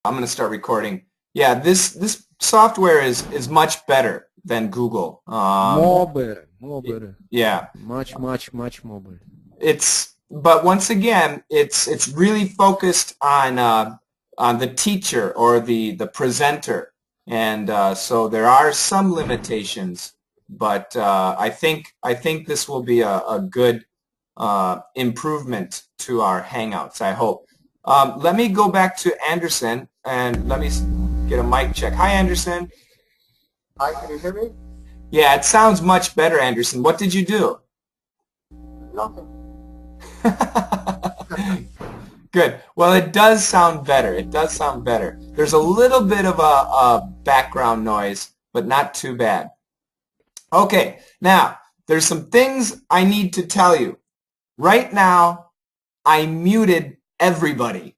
I'm going to start recording. Yeah, this software is much better than Google. More better. Yeah, Much more better. but once again, it's really focused on the teacher or the presenter, and so there are some limitations. But I think this will be a good improvement to our Hangouts, I hope. Let me go back to Anderson, and let me get a mic check. Hi, Anderson. Hi, can you hear me? Yeah, it sounds much better, Anderson. What did you do? Nothing. Good. Well, it does sound better. It does sound better. There's a little bit of a background noise, but not too bad. Okay, now, there's some things I need to tell you. Right now, I muted everybody.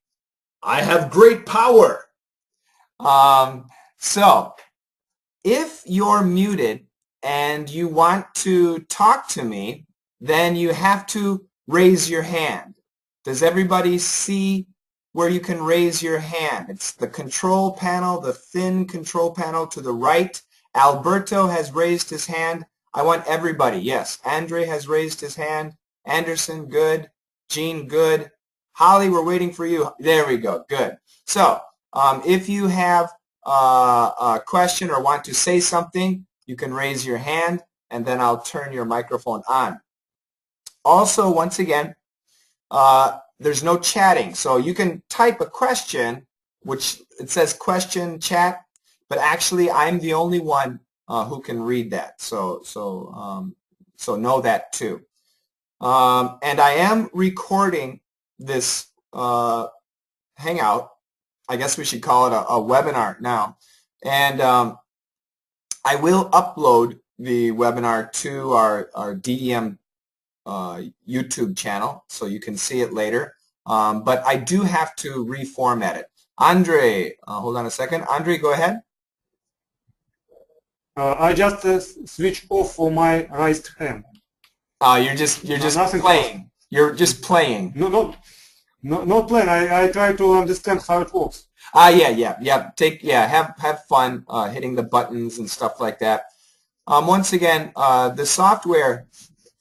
I have great power. So, if you're muted and you want to talk to me, then you have to raise your hand. Does everybody see where you can raise your hand? It's the control panel, the thin control panel to the right. Alberto has raised his hand. I want everybody. Yes, Andre has raised his hand. Anderson, good. Jean, good. Holly, we're waiting for you. There we go. Good. So, if you have a question or want to say something, you can raise your hand, and then I'll turn your microphone on. Also, once again, there's no chatting, so you can type a question, which it says question chat, but actually I'm the only one who can read that, so know that too. And I am recording this Hangout. I guess we should call it a webinar now, and I will upload the webinar to our DDM YouTube channel, so you can see it later. But I do have to reformat it. Andre, hold on a second. Andre, go ahead. I just switch off for my right hand. You're just playing. Else. You're just playing. Not playing. I try to understand how it works. Yeah. Have fun hitting the buttons and stuff like that. Once again, the software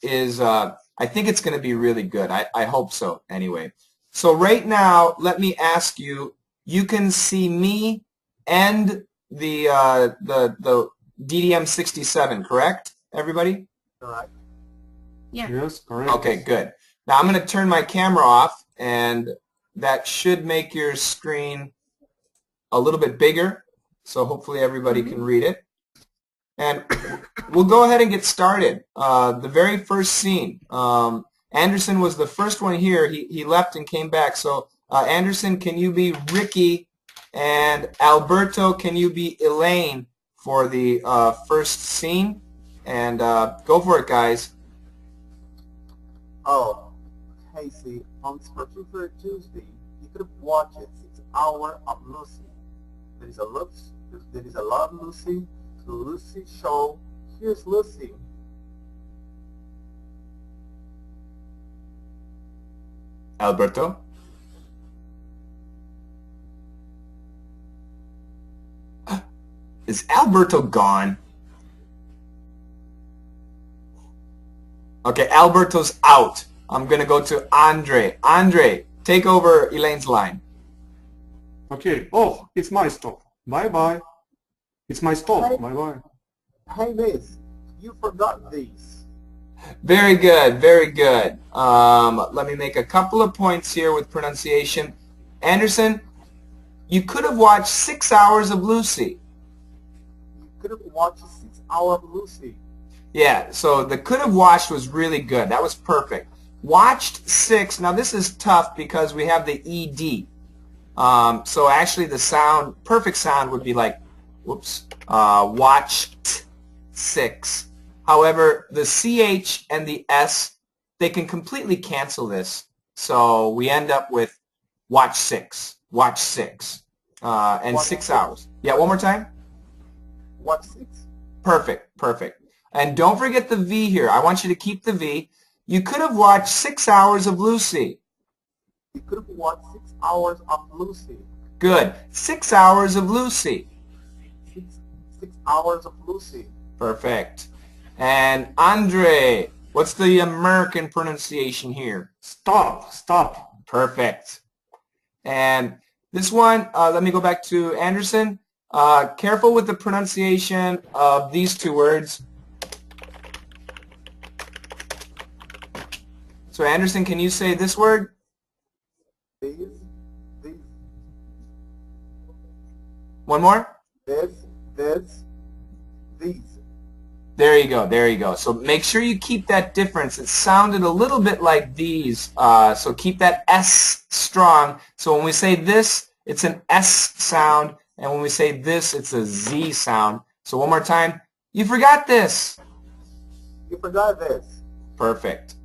is, I think it's going to be really good. I hope so anyway. So right now, let me ask you, you can see me and the DDM 67, correct, everybody? Correct. Yeah. Yes, correct. Okay, good. Now I'm going to turn my camera off, and that should make your screen a little bit bigger, so hopefully everybody can read it. And we'll go ahead and get started. The very first scene. Anderson was the first one here. He left and came back. So Anderson, can you be Ricky? And Alberto, can you be Elaine for the first scene? And go for it, guys. Oh, Casey, on this particular Tuesday, you could have watched 6 hours of Lucy. There is a lot of Lucy. The Lucy show. Here's Lucy. Alberto? Is Alberto gone? Okay, Alberto's out. I'm going to go to Andre. Andre, take over Elaine's line. Okay. Oh, it's my stop. Bye-bye. It's my stop. Hey, bye-bye. Hey, miss, you forgot these. Very good, very good. Let me make a couple of points here with pronunciation. Anderson, you could have watched 6 hours of Lucy. You could have watched 6 hours of Lucy. Yeah, so the could have watched was really good. That was perfect. Watched 6. Now this is tough because we have the ED. So actually the perfect sound would be like, whoops, watched 6. However, the CH and the S, they can completely cancel this. So we end up with watch 6, and watch 6 hours. Yeah, one more time. Watch 6. Perfect, perfect. And don't forget the V here. I want you to keep the V. You could have watched 6 hours of Lucy. You could have watched 6 hours of Lucy. Good. 6 hours of Lucy. 6 hours of Lucy. Perfect. And Andre, what's the American pronunciation here? Stop, stop. Perfect. And this one, let me go back to Anderson. Careful with the pronunciation of these two words. So Anderson, can you say this word? These. One more? These. There you go, there you go. So make sure you keep that difference. It sounded a little bit like these, so keep that S strong. So when we say this, it's an S sound, and when we say this, it's a Z sound. So one more time. You forgot this. You forgot this. Perfect.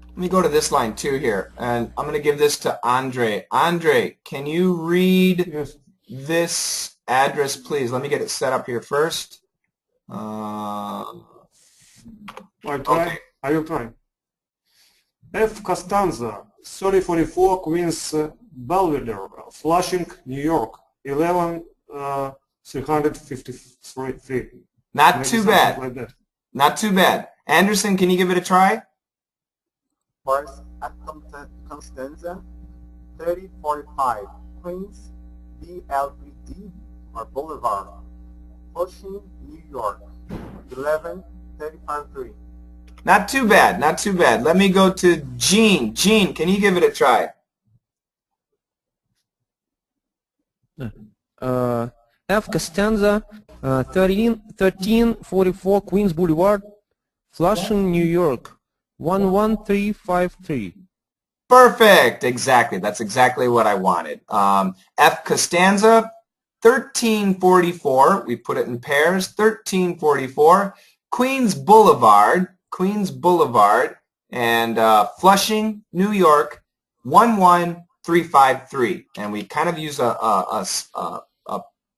Let me go to this line too here, and I'm going to give this to Andre. Andre, can you read Yes. this address, please? Let me get it set up here first. I try. Okay. I will try. F. Costanza, 3044 Queens Belvedere, Flushing, New York, 11,353. Not Maybe too something bad. like that. Not too bad. Anderson, can you give it a try? First at Constanza, 3045 Queens, BLVD or Boulevard, Flushing, New York, 11,353. Not too bad. Not too bad. Let me go to Gene. Gene, can you give it a try? F. Costanza, 1344 Queens Boulevard, Flushing, New York, 11353. Perfect. Exactly. That's exactly what I wanted. F. Costanza, 1344. We put it in pairs. 1344. Queens Boulevard, and Flushing, New York, 11353. And we kind of use a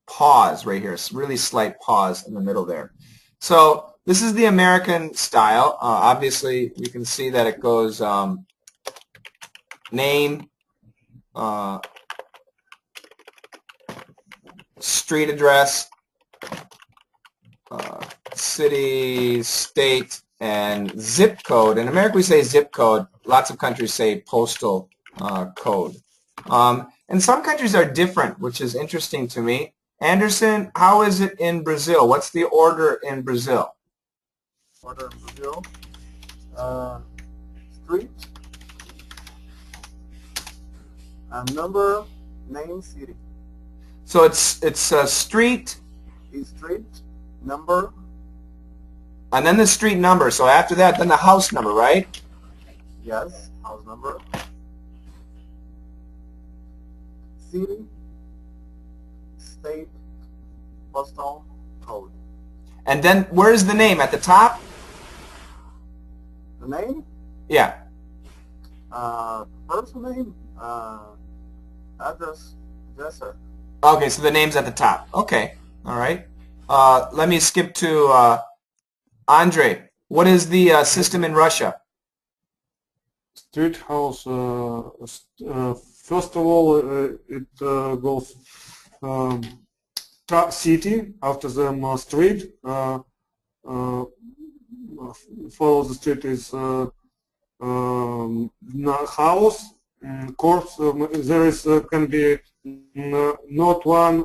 pause right here, a really slight pause in the middle there. So this is the American style. Obviously, you can see that it goes name, street address, city, state, and zip code. In America, we say zip code. Lots of countries say postal code. And some countries are different, which is interesting to me. Anderson, how is it in Brazil? What's the order in Brazil? Order in Brazil. Street. Number, name, city. So it's street, Street, number, and then the street number. So after that, then the house number, right? yes, house number. City, state, postal code. And then where's the name? At the top? The name, Yeah. first name, address, sir. Okay, so the name's at the top. Okay, all right. Let me skip to Andre. What is the system in Russia? Street house. First of all, it goes city. After them, street. Follow the street is house. Corpse. There is can be not one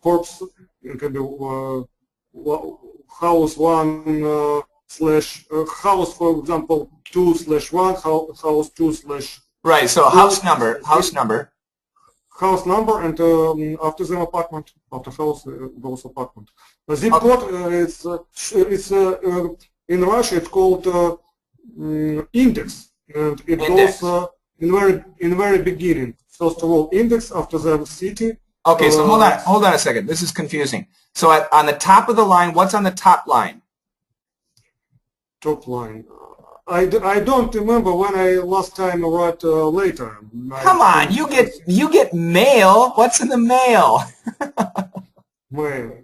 corpse. It can be house 1 slash house, for example, 2/1, house 2/. Right. So house number. House number, and after them apartment. After house goes apartment. The zip code it's in Russia it's called index, and it Index. goes in very beginning. First of all, index. After them, city. Okay, so hold on a second. This is confusing. So on the top of the line, what's on the top line? Top line. I don't remember when I last time wrote later. Come on, you get mail. What's in the mail? Mail.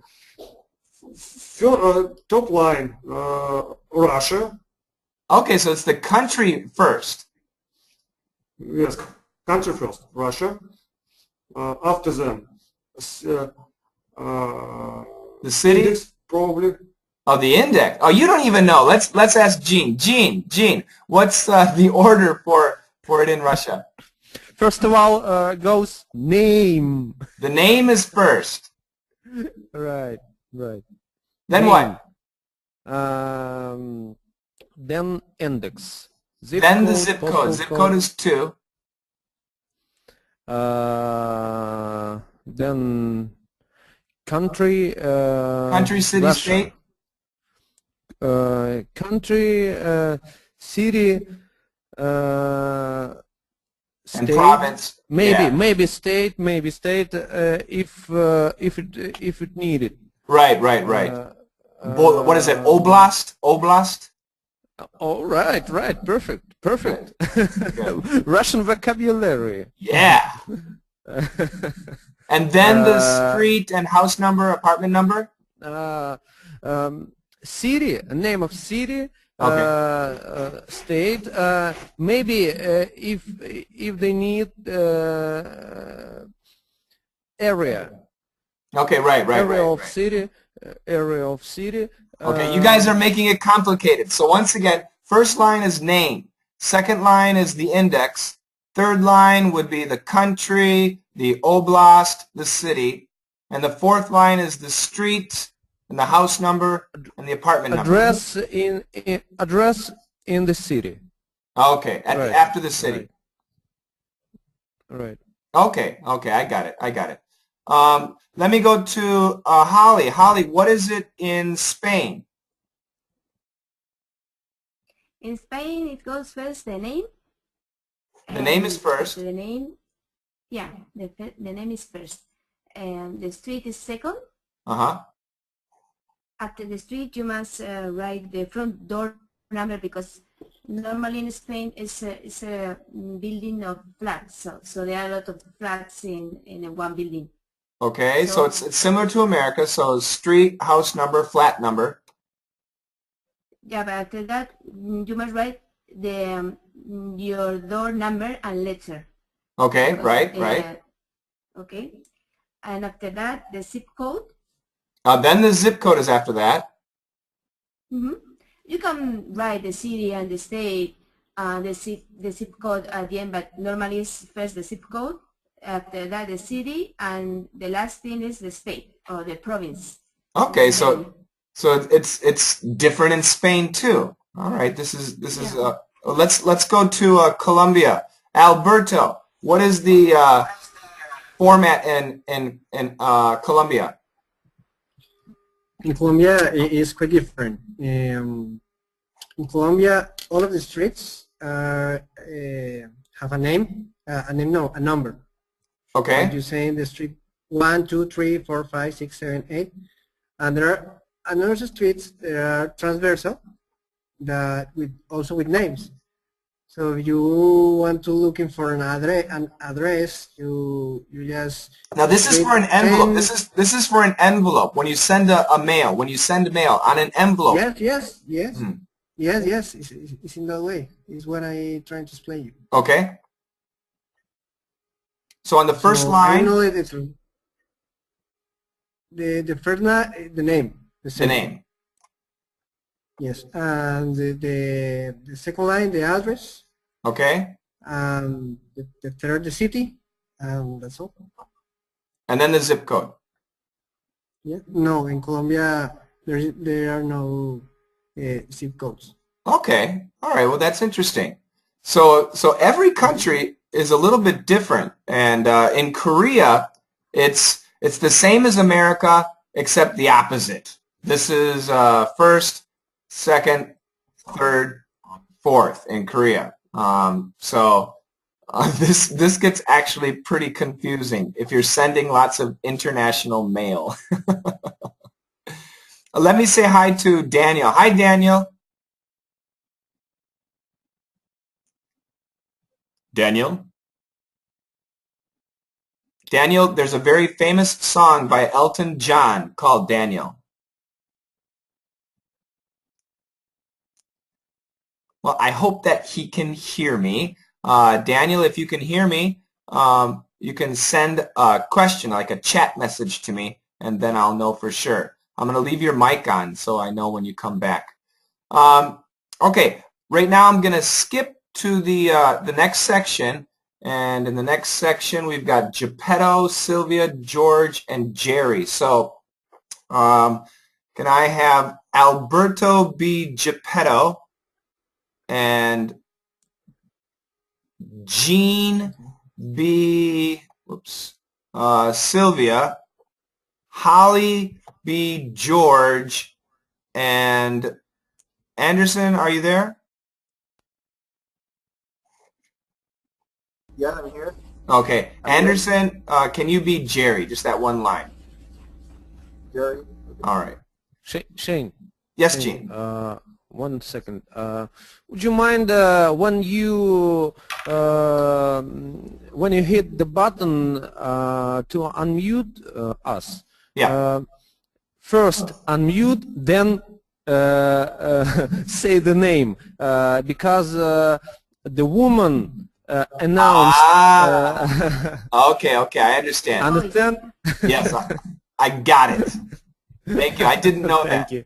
Top line, Russia. Okay, so it's the country first. Yes, country first, Russia. after them. The city? Index, probably. Oh, the index. Oh, you don't even know. Let's ask Gene. Gene, what's the order for it in Russia? First of all, goes name. The name is first. Right. Then Name. what? Then index. Then the zip code. Zip code is 2. Then country. Country, city, Russia. state. Country, city, And state. province. Maybe Yeah. maybe state if it needed. Right. What is it? Oblast? Oh, right, perfect. Good. Russian vocabulary. Yeah. And then the street and house number, apartment number? City, name of city, Okay. state, maybe if they need area. Okay, right. Area of city. Okay, you guys are making it complicated. So once again, first line is name. Second line is the index. Third line would be the country, the oblast, the city. And the fourth line is the street and the house number and the apartment number. Address in the city. Okay, Right. after the city. Right. Okay, I got it. Let me go to Holly. Holly, what is it in Spain? In Spain, it goes first the name. The name is first. The name, yeah, the name is first. The street is second. Uh-huh. After the street, you must write the front door number because normally in Spain it's a building of flats. So there are a lot of flats in one building. Okay, so it's similar to America. So street, house number, flat number. Yeah, but after that, you must write your door number and letter. Okay, Because, right. Okay, and after that, the zip code. Then the zip code is after that. You can write the city and the state, the zip code at the end, but normally it's first the zip code, after that the city, and the last thing is the state or the province. Okay, so it's different in Spain too. All right, this is let's go to Colombia. Alberto, what is the format in Colombia? In Colombia, it is quite different. In Colombia, all of the streets have a number. Okay. Like you say in the street 1, 2, 3, 4, 5, 6, 7, 8, and there are another streets that are transversal, that also with names. So if you want to looking for an address, you just. Now this is for an envelope. This is for an envelope. When you send a mail, on an envelope. Yes. Yes. It's in that way. It's what I trying to explain you. Okay. So on the first line. I know it's the first line, the name. The name. Yes, and the second line, the address. Okay. And the third, the city, and that's all. And then the zip code. Yeah. No, in Colombia there are no zip codes. Okay. All right. Well, that's interesting. So every country is a little bit different, and in Korea, it's the same as America except the opposite. This is first, second, third, fourth in Korea. This gets actually pretty confusing if you're sending lots of international mail. Let me say hi to Daniel. Hi, Daniel. Daniel, there's a very famous song by Elton John called Daniel. Well, I hope that he can hear me. Daniel, if you can hear me, you can send a question, like a chat message to me, and then I'll know for sure. I'm going to leave your mic on so I know when you come back. Okay, right now I'm going to skip to the next section, and in the next section we've got Geppetto, Sylvia, George, and Jerry. So can I have Alberto be Geppetto and Jean be Sylvia, Holly be George, and Anderson, are you there? Yeah, I'm here. Okay. Anderson, can you be Jerry? Just that one line. Jerry. All right. Shane. Yes, Shane, Gene. 1 second. Would you mind when you hit the button to unmute us? Yeah. First unmute, then say the name, because the woman announced. Okay, I understand. Understand? Yes, I got it. Thank you. I didn't know that. Thank you.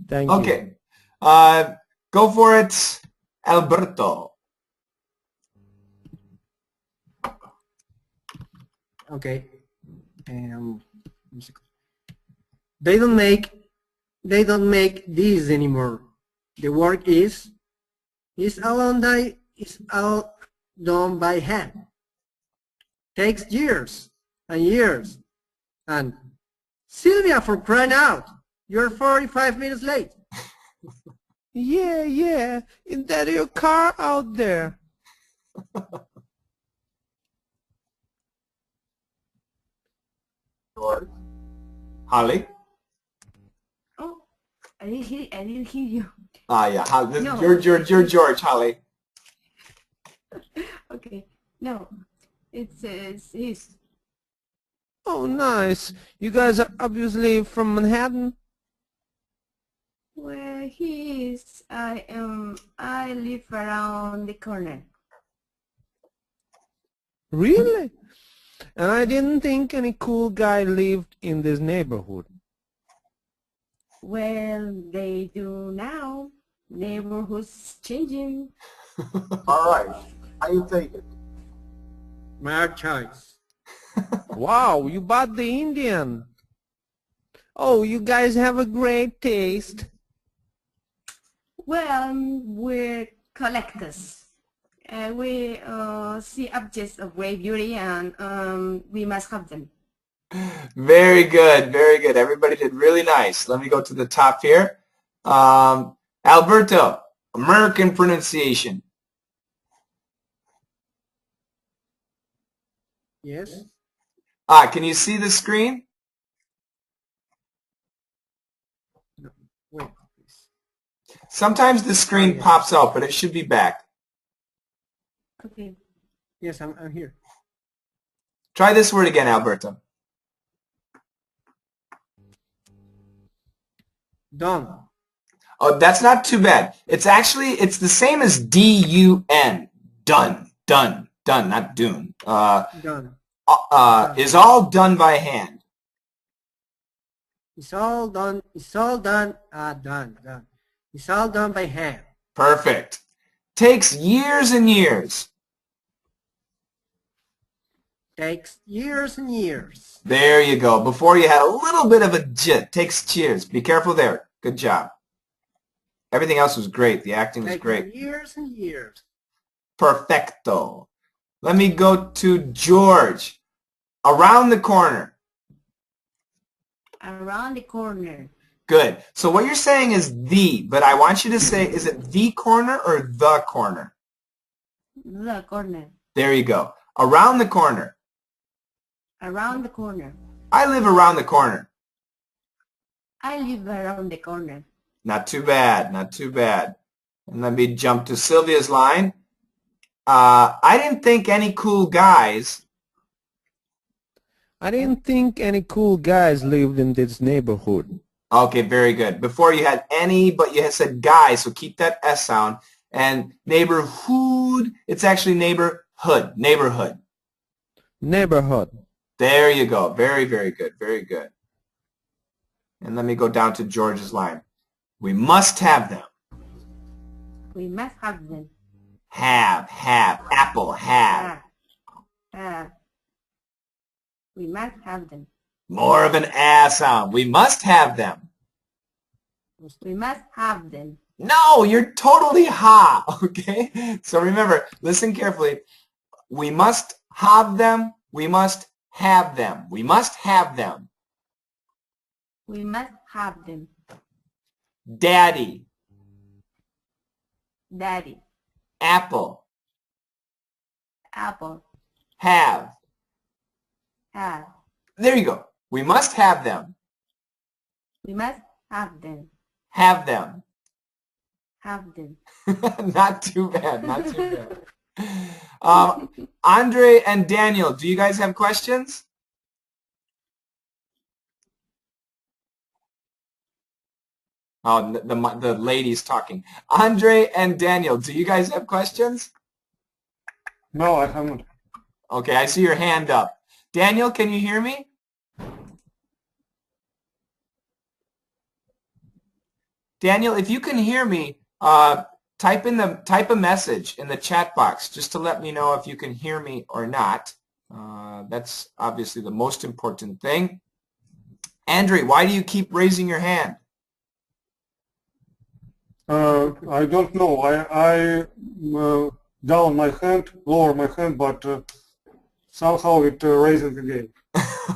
Thank you. Okay. Go for it, Alberto. Okay. They don't make these anymore. The work is all done by hand. Takes years and years. And Sylvia, for crying out, you're 45 minutes late. Yeah. Is that your car out there? George. Holly? Oh, I didn't hear you. Yeah. No. You're George, Holly. Okay. No, it says his. Oh, nice. You guys are obviously from Manhattan. Well, I live around the corner. Really? And I didn't think any cool guy lived in this neighborhood. Well, they do now. Neighborhood's changing. All right. I take it. My choice. Wow, you bought the Indian. Oh, you guys have a great taste. Well, we're collectors. We see objects of great beauty, and we must have them. Very good, very good. Everybody did really nice. Let me go to the top here. Alberto, American pronunciation. Yes. Can you see the screen? No. Wait, please. Sometimes the screen pops out, but it should be back. Okay. Yes, I'm here. Try this word again, Alberto. Done. Oh, that's not too bad. It's the same as D-U-N. Done, not dune. Done. Is all done by hand. It's all done. It's all done. Done. It's all done by hand. Perfect. Takes years and years. Takes years and years. There you go. Before you had a little bit of a jit. Takes years. Be careful there. Good job. Everything else was great. The acting was great. Years and years. Perfecto. Let me go to George. Around the corner. Around the corner. Good. So what you're saying is the, but I want you to say, is it the corner or the corner? The corner. There you go. Around the corner. Around the corner. I live around the corner. I live around the corner. Not too bad. Not too bad. And let me jump to Sylvia's line. I didn't think any cool guys. I didn't think any cool guys lived in this neighborhood. Okay, very good. Before you had any, but you had said guys, so keep that S sound. And neighborhood, it's actually neighborhood. Neighborhood. Neighborhood. There you go. Very, very good. Very good. And let me go down to George's line. We must have them. We must have them. Have. Apple, have. Have. We must have them. More of an A sound. We must have them. We must have them. No, you're totally ha, okay? So remember, listen carefully. We must have them. We must have them. We must have them. We must have them. Daddy. Daddy. Apple. Apple. Have. Have. There you go. We must have them. We must have them. Have them. Have them. Not too bad. Not too bad. Andre and Daniel, do you guys have questions? Oh, the lady's talking. Andre and Daniel, do you guys have questions? No, I haven't. Okay, I see your hand up. Daniel, can you hear me? Daniel, if you can hear me, type a message in the chat box just to let me know if you can hear me or not. That's obviously the most important thing. Andre, why do you keep raising your hand? I don't know. I down my hand, lower my hand, but somehow it raises again.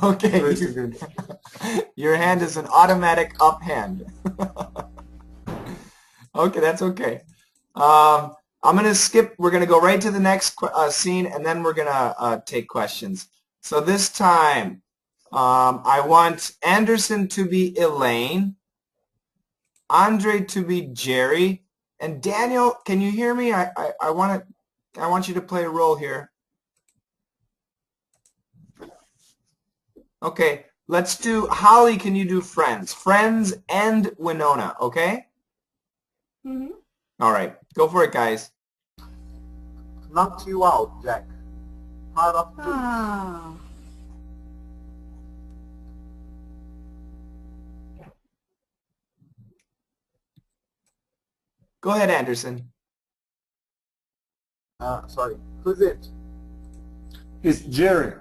Okay. Raises again. Your hand is an automatic up hand. Okay, that's okay. I'm going to skip. We're going to go right to the next scene, and then we're going to take questions. So this time, I want Anderson to be Elaine, Andre to be Jerry, and Daniel, can you hear me? I want you to play a role here. Okay, let's do, Holly, can you do Friends? Friends and Winona, okay? Mm-hmm. All right, go for it, guys. Knocked you out, Jack. Part of two. Oh. Go ahead, Anderson. Sorry. Who's it? It's Jerry.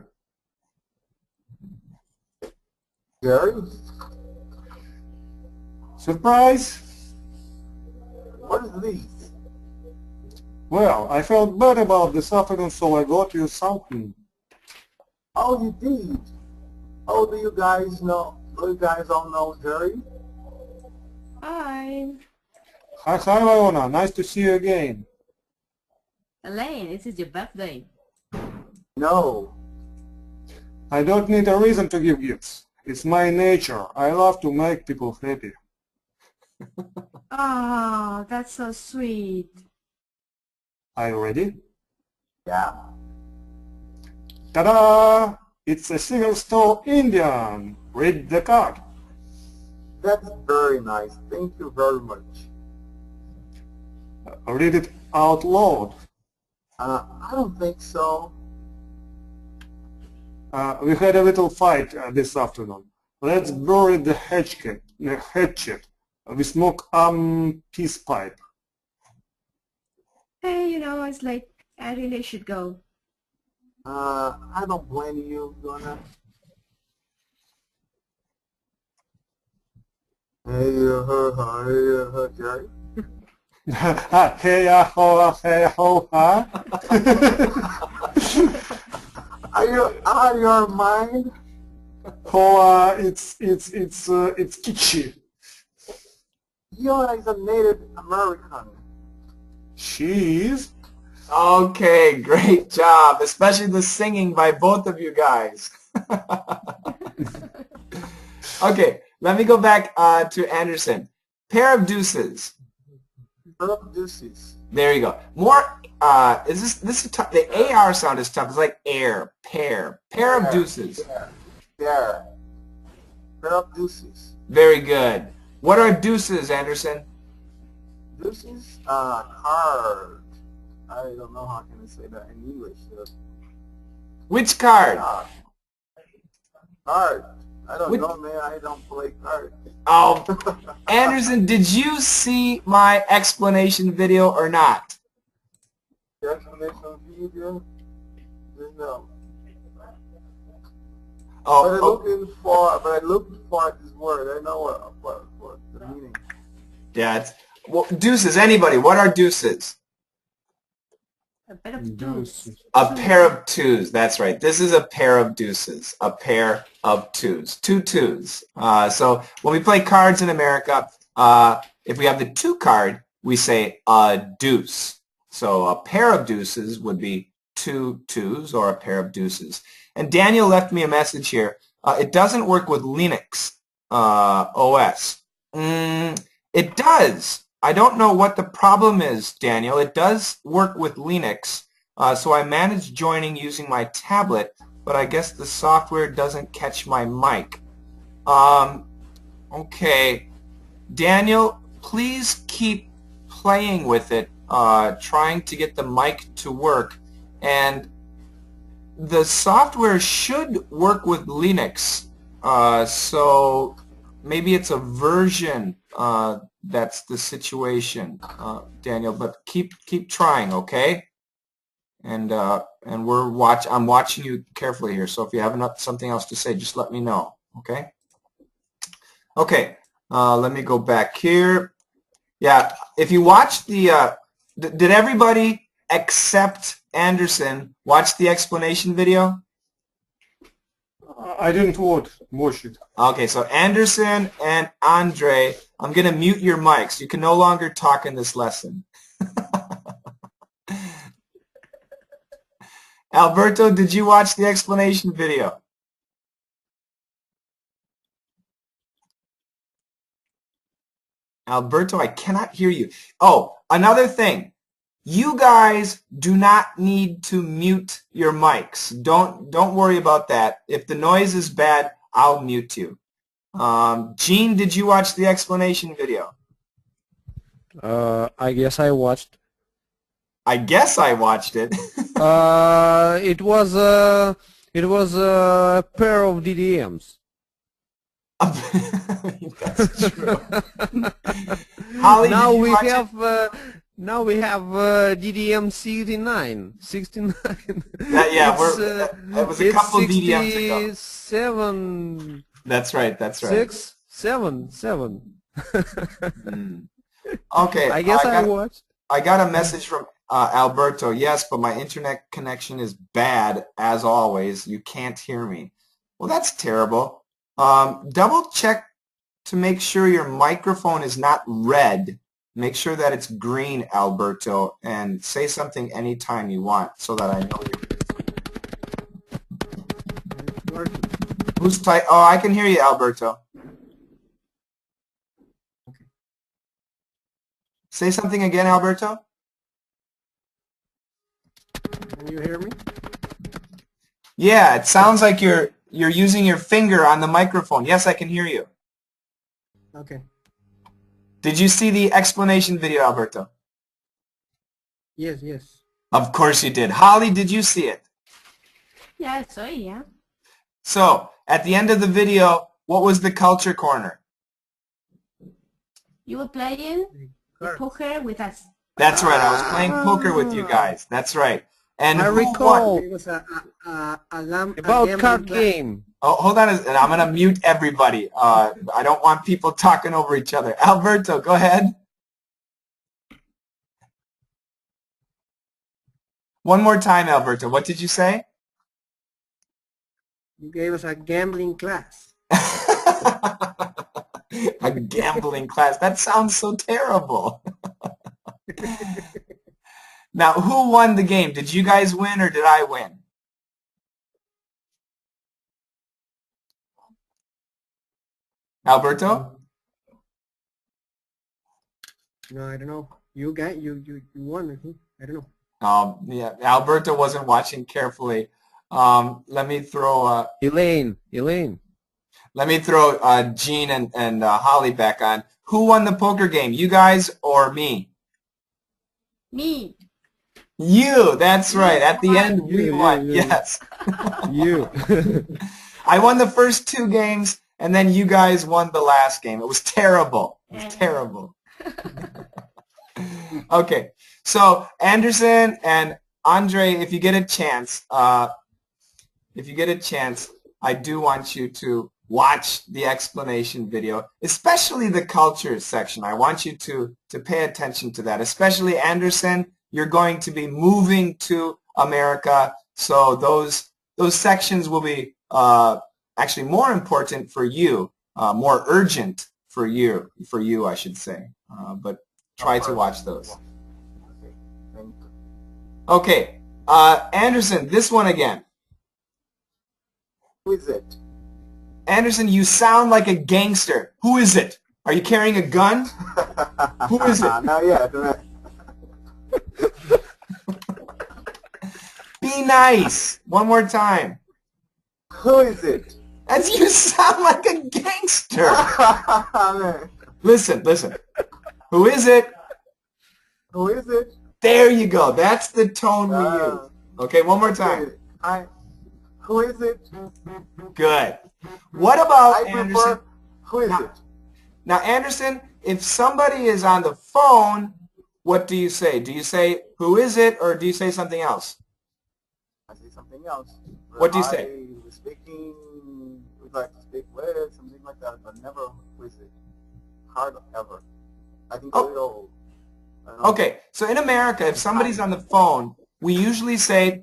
Jerry? Surprise! What is this? Well, I felt bad about this afternoon, so I got you something. Oh, you did. Oh, do you guys know? Do you guys all know Jerry? Hi. Hi, Leona. Nice to see you again. Elaine, this is your birthday. No. I don't need a reason to give gifts. It's my nature. I love to make people happy. Oh, that's so sweet. Are you ready? Yeah. Ta-da! It's a single store Indian. Read the card. That's very nice. Thank you very much. Read it out loud. I don't think so. We had a little fight this afternoon. Let's bury the hatchet. We smoke peace pipe. Hey, you know, it's like I really should go. I don't blame you, Donna. Hey, Jerry. Hey, ho, ha. Are you out of your mind? Ho, it's kitschy. Fiona is a Native American. She is. Okay, great job, especially the singing by both of you guys. Okay, let me go back to Anderson. Pair of deuces. Pair of deuces. There you go. More, is this is tough. The AR sound is tough. It's like air, pair of deuces. Pair of deuces. Very good. What are deuces, Anderson? Which card? Cards. I don't Which- know, man. I don't play cards. Oh, Anderson, did you see my explanation video or not? The explanation video? No. But Oh, I looked for this word. I know what the meaning. yeah. It's, well, deuces. Anybody? What are deuces? A pair of twos. A pair of twos. That's right. This is a pair of deuces. A pair of twos. Two twos. So when we play cards in America, if we have the two card, we say a deuce. So a pair of deuces would be two twos or a pair of deuces. And Daniel left me a message here. It doesn't work with Linux OS. It does. I don't know what the problem is, Daniel. It does work with Linux. So I managed joining using my tablet, but I guess the software doesn't catch my mic. Okay. Daniel, please keep playing with it, trying to get the mic to work. And the software should work with Linux, so maybe it's a version that's the situation, Daniel. But keep trying, okay? And I'm watching you carefully here. So if you have something else to say, just let me know, okay? Okay. Let me go back here. Yeah. If you watch the, did everybody except Anderson watch the explanation video? I didn't watch it. Okay, so Anderson and Andre, I'm going to mute your mics. You can no longer talk in this lesson. Alberto, did you watch the explanation video? Alberto, I cannot hear you. Oh, another thing. You guys do not need to mute your mics. Don't worry about that. If the noise is bad, I'll mute you. Gene, did you watch the explanation video? I guess I watched. I guess I watched it. It was a pair of DDMs. That's true. Holly, Now did you we watch it? have now we have DDM 69. Yeah, It's, it was a couple DDMs ago. 67. That's right. That's right. 6, 7. Okay. I guess I watched. I got a message from Alberto. Yes, but my internet connection is bad as always. You can't hear me. Well, that's terrible. Double check to make sure your microphone is not red. Make sure that it's green, Alberto, and say something anytime you want so that I know you're... Who's type? Oh, I can hear you, Alberto. Okay. Say something again, Alberto. Can you hear me? Yeah, it sounds like you're using your finger on the microphone. Yes, I can hear you. Okay. Did you see the explanation video, Alberto? Yes, yes. Of course you did. Holly, did you see it? Yeah, sorry, yeah. So, at the end of the video, what was the culture corner? You were playing the poker with us. That's right. I was playing poker with you guys. That's right. And I who recall. won? It was a About card game. Oh, hold on. I'm going to mute everybody. I don't want people talking over each other. Alberto, go ahead. One more time, Alberto. What did you say? You gave us a gambling class. A gambling class. That sounds so terrible. Now, who won the game? Did you guys win or did I win? Alberto? No, I don't know. You won, I think. I don't know. Yeah, Alberto wasn't watching carefully. Let me throw Elaine. let me throw Gene and Holly back on. Who won the poker game? You guys or me? Me. You, that's right. At the end, we You, won. you, Yes. you. I won the first 2 games, and then you guys won the last game. It was terrible. It was Yeah. terrible. Okay. So, Anderson and Andre, if you get a chance, I do want you to watch the explanation video, especially the culture section. I want you to pay attention to that. Especially Anderson, you're going to be moving to America, so those sections will be actually more important for you, more urgent for you, I should say. But try to watch those. Okay, thank you. Okay, Anderson, this one again. Who is it? Anderson, you sound like a gangster. Who is it? Are you carrying a gun? Who is it? Not yet. Right? Be nice. One more time. Who is it? As you sound like a gangster. Listen. Who is it? Who is it? There you go. That's the tone we use. Okay, one more time. Who is it? Good. What about I Anderson? prefer. Who is it? Now, Anderson, if somebody is on the phone, what do you say? Do you say, who is it, or do you say something else? I say something else. What do you say? Speaking, would like to speak with, something like that, but never with it. Hard ever. I think a little. Okay, so in America, if somebody's on the phone, we usually say,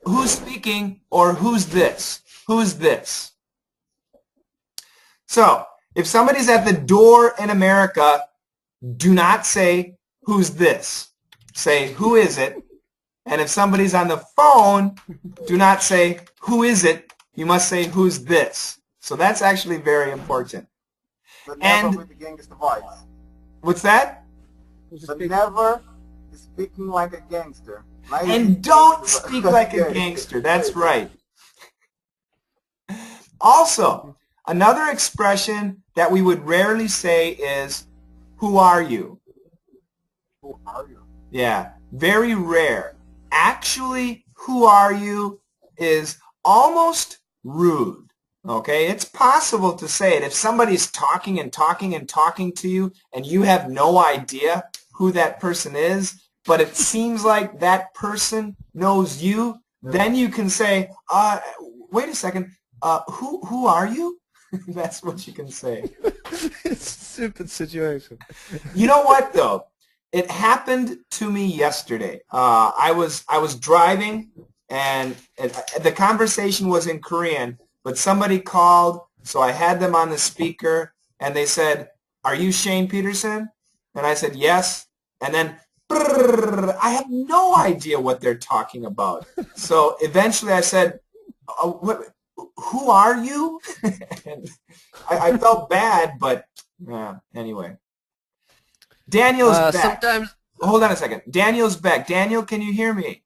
who's speaking, or who's this? Who's this? So, if somebody's at the door in America, do not say, who's this? Say, who is it? And if somebody's on the phone, do not say, who is it? You must say, who's this? So that's actually very important. But never And with the gangster voice. what's that? But never speaking like a gangster. Like And don't speak like a gangster. That's right. Also, another expression that we would rarely say is, who are you? Who are you? Yeah, very rare. Actually, who are you is almost rude. Okay, it's possible to say it if somebody's talking and talking and talking to you and you have no idea who that person is, but it seems like that person knows you, then you can say, wait a second, who are you? That's what you can say. It's a stupid situation. You know what, though? It happened to me yesterday. I was driving, and the conversation was in Korean, but somebody called, so I had them on the speaker, and they said, "Are you Shane Peterson?" And I said, "Yes." And then, I have no idea what they're talking about. So eventually I said, who are you? And I felt bad, but anyway. Daniel's back. Sometimes. Hold on a second. Daniel's back. Daniel, can you hear me?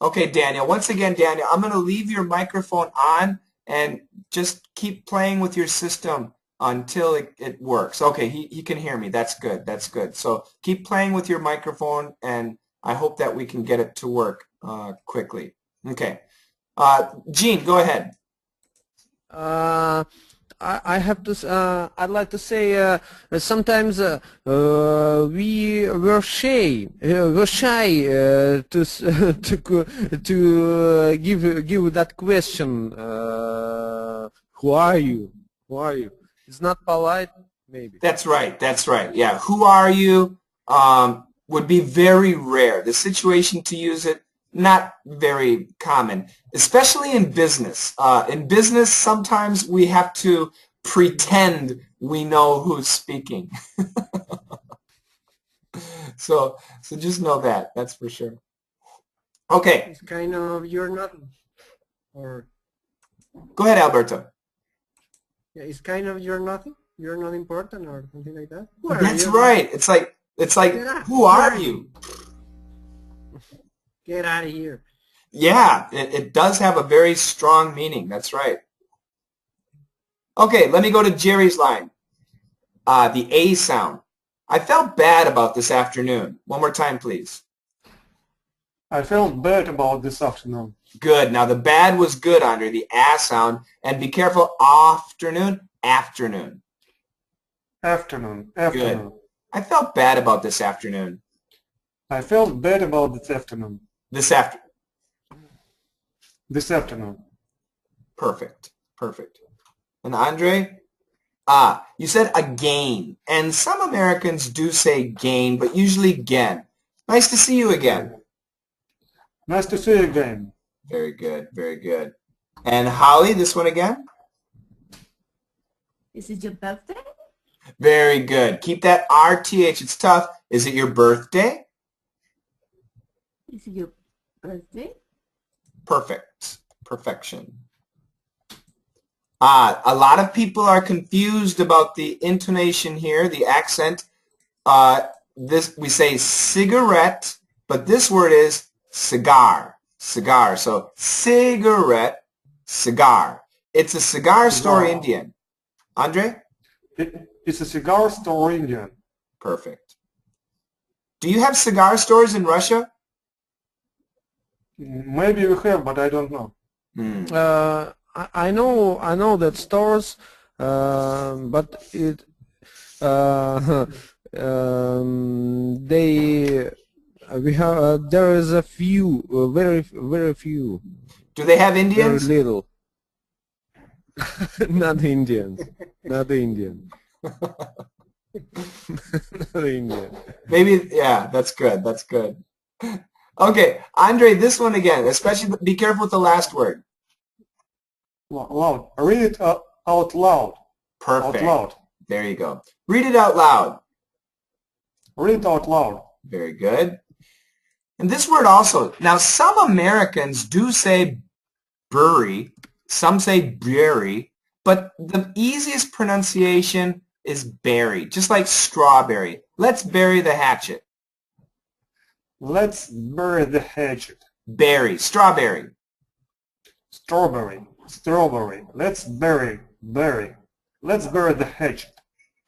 Okay, Daniel. Once again, Daniel, I'm going to leave your microphone on and just keep playing with your system until it works. Okay, he can hear me. That's good. That's good. So keep playing with your microphone, and I hope that we can get it to work quickly. Okay. Gene, go ahead. I have to. I'd like to say sometimes we were shy. We're shy to give that question. Who are you? Who are you? It's not polite, maybe. That's right. That's right. Yeah. Who are you? Would be very rare. The situation to use it, not very common, especially in business. In business, sometimes we have to pretend we know who's speaking. So just know that. That's for sure. Okay. It's kind of you're not, or Go ahead, Alberto. yeah, it's kind of you're nothing. You're not important, or something like that. Who are That's you? right. It's like Yeah. who are you? Get out of here. Yeah, it does have a very strong meaning. That's right. Okay, let me go to Jerry's line. The A sound. I felt bad about this afternoon. One more time, please. I felt bad about this afternoon. Good. Now the bad was good, Andre, the A sound. And be careful, afternoon, afternoon. Afternoon. Good. I felt bad about this afternoon. I felt bad about this afternoon. This afternoon. Perfect. Perfect. And Andre? You said again. And some Americans do say gain, but usually again. Nice to see you again. Nice to see you again. Very good. Very good. And Holly, this one again? Is it your birthday? Very good. Keep that RTH. It's tough. Is it your birthday? Is it your birthday? Perfect. Perfection. A lot of people are confused about the intonation here, the accent. This we say cigarette, but this word is cigar. Cigar. So cigarette, cigar. It's a cigar store Indian. Andre? It's a cigar store Indian. Perfect. Do you have cigar stores in Russia? Maybe we have, but I don't know. I know that stores, but it we have there is a few, very few. Do they have Indians? Very little. Not Indians. Not Indian. Not Indian. Maybe, yeah, that's good. That's good. Okay, Andre, this one again. Especially, be careful with the last word. Loud. Read it out loud. Perfect. Out loud. There you go. Read it out loud. Read it out loud. Very good. And this word also. Now, some Americans do say bury. Some say berry. But the easiest pronunciation is berry, just like strawberry. Let's bury the hatchet. Let's bury the hatchet. Berry. Strawberry. Strawberry. Strawberry. Let's bury. Let's bury the hatchet.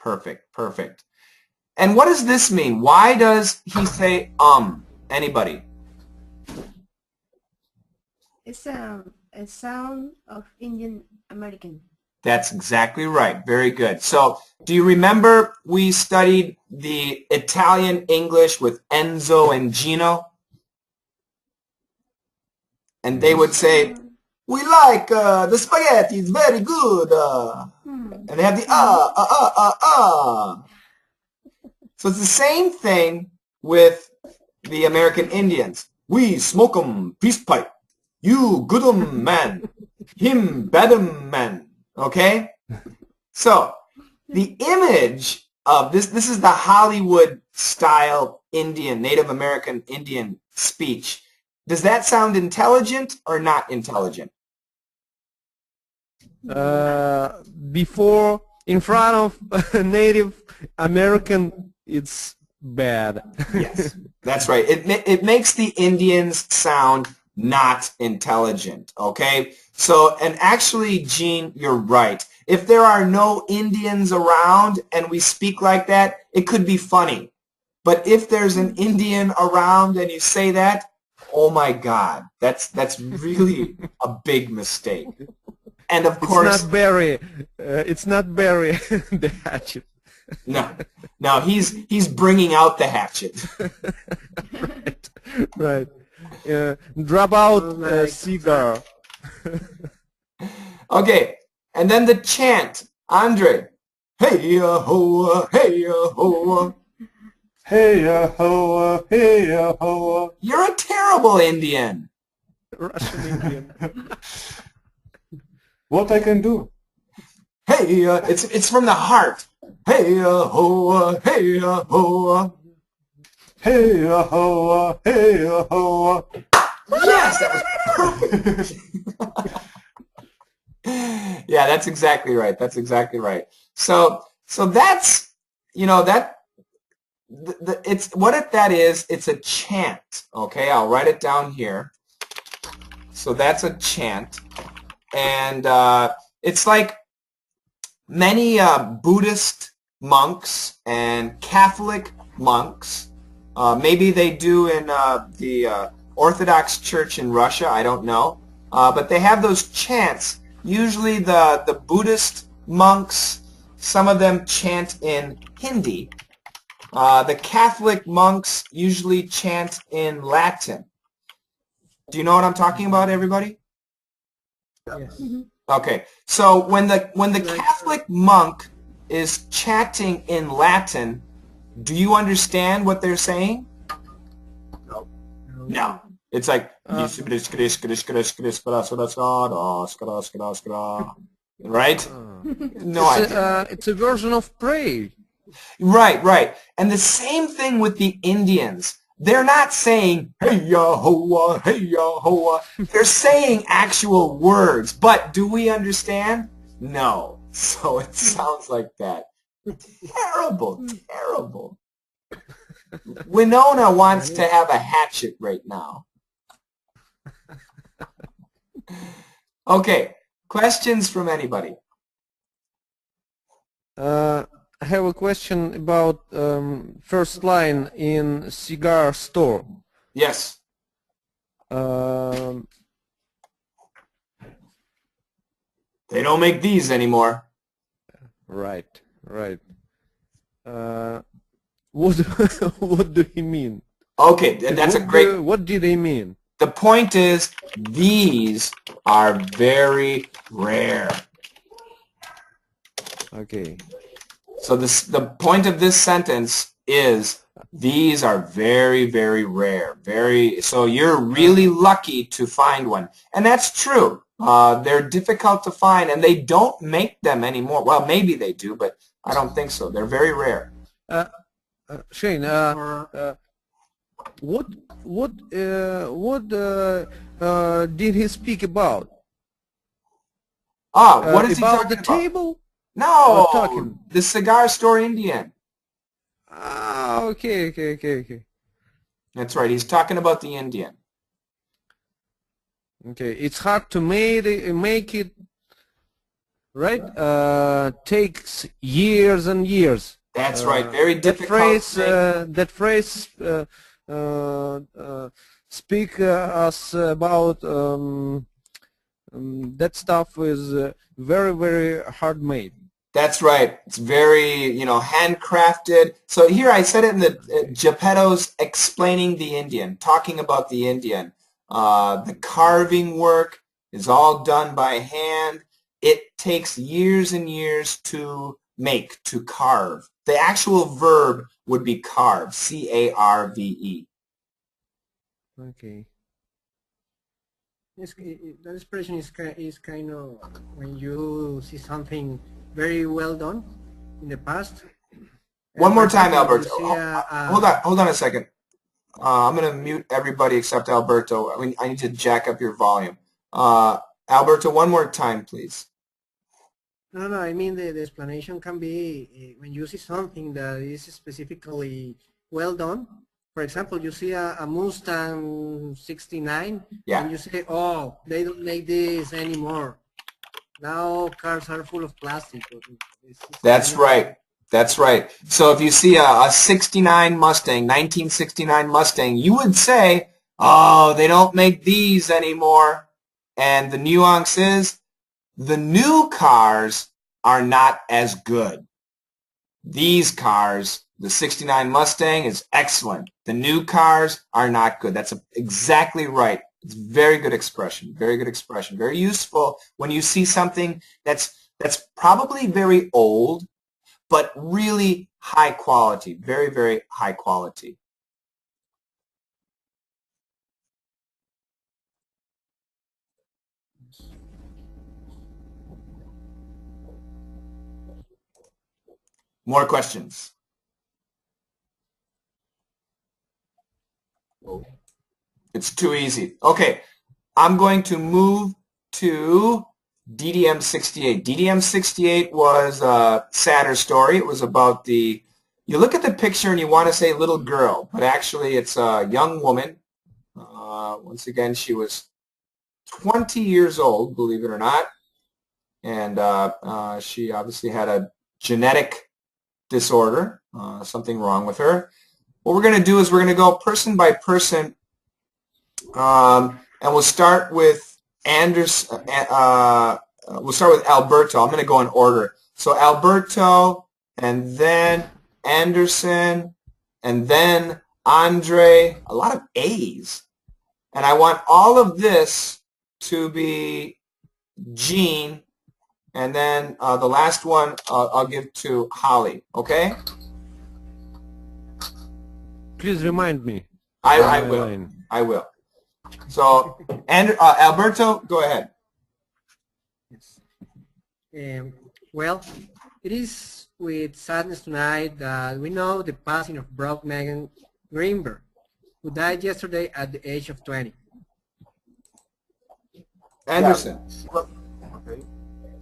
Perfect. Perfect. And what does this mean? Why does he say Anybody? It's a sound of Indian American. That's exactly right. Very good. So do you remember we studied the Italian English with Enzo and Gino? And they would say, we like the spaghetti, it's very good. And they have the So it's the same thing with the American Indians. We smoke 'em peace pipe. You good 'em man. Him bad 'em man. Okay? So the image of this is the Hollywood style Indian, Native American Indian speech. Does that sound intelligent or not intelligent? Before, in front of Native American, it's bad. Yes, that's right. It makes the Indians sound not intelligent, okay? So, and actually, Gene, you're right. If there are no Indians around and we speak like that, it could be funny. But if there's an Indian around and you say that, oh my God, that's really a big mistake. And of course, it's not Barry. It's not Barry. The hatchet. No, he's bringing out the hatchet. Right. Drop out cigar. Okay, and then the chant, Andre. Hey ho, hey ho. Hey ho, hey ho. You're a terrible Indian. Russian Indian. What I can do? Hey, it's from the heart. Hey ho, hey ho. Hey ho, hey ho. Yes, that was perfect. Yeah, that's exactly right. That's exactly right. So that's, you know, that it's what that is. It's a chant. Okay, I'll write it down here. So that's a chant, and it's like many Buddhist monks and Catholic monks, maybe they do in the Orthodox Church in Russia, I don't know, but they have those chants. Usually the Buddhist monks, some of them chant in Hindi. The Catholic monks usually chant in Latin. Do you know what I'm talking about, everybody? Yes. Okay, so when the Catholic monk is chanting in Latin, do you understand what they're saying? No. No. It's like right? No idea. It's a version of prayer. Right. And the same thing with the Indians. They're not saying, hey Yahoah, hey Yahoah. They're saying actual words, but do we understand? No. So it sounds like that. Terrible, terrible. Winona wants to have a hatchet right now. Okay, questions from anybody? I have a question about first line in cigar store. Yes. They don't make these anymore. Right. What what do you mean? Okay, that's a great... What do they mean? The point is, these are very rare. Okay. So the point of this sentence is, these are very, very rare. So you're really lucky to find one. And that's true. They're difficult to find, and they don't make them anymore. Well, maybe they do, but I don't think so. They're very rare. Shane, what did he speak about? What is he about talking the about? table? No, talking. the cigar store Indian. Okay. That's right. He's talking about the Indian. Okay, it's hard to make it, right? Takes years and years. That's right. Very difficult. That phrase speak us about that stuff is very, very hard made. That's right. It's very, handcrafted. So here I said it in the Geppetto's explaining the Indian, talking about the Indian. The carving work is all done by hand. It takes years and years to make, to carve. The actual verb would be carve, C-A-R-V-E. Okay. That expression is kind of when you see something very well done in the past. One more time, Alberto. Hold on a second. I'm going to mute everybody except Alberto. I need to jack up your volume. Alberto, one more time, please. No, I mean the explanation can be when you see something that is specifically well done. For example, you see a Mustang 69, and you say, oh, they don't make this anymore. Now cars are full of plastic. That's right. That's right. So if you see a 69 Mustang, 1969 Mustang, you would say, oh, they don't make these anymore. And the nuance is, the new cars are not as good. These cars, the 69 Mustang is excellent. The new cars are not good. That's exactly right. It's very good expression. Very good expression. Very useful when you see something that's probably very old, but really high quality. Very, very high quality. More questions? It's too easy. Okay, I'm going to move to DDM 68. DDM 68 was a sadder story. It was about you look at the picture and you want to say little girl, but actually it's a young woman. Once again, she was 20 years old, believe it or not. and she obviously had a genetic disorder, something wrong with her. What we're going to do is we're going to go person by person, and we'll start with we'll start with Alberto. I'm going to go in order. So Alberto, and then Anderson, and then Andre. A lot of A's. And I want all of this to be Jean, and then the last one I'll give to Holly. Okay? Please remind me. I will. I will. So, Alberto, go ahead. Yes. Well, it is with sadness tonight that we know the passing of Brooke Megan Greenberg, who died yesterday at the age of 20. Anderson.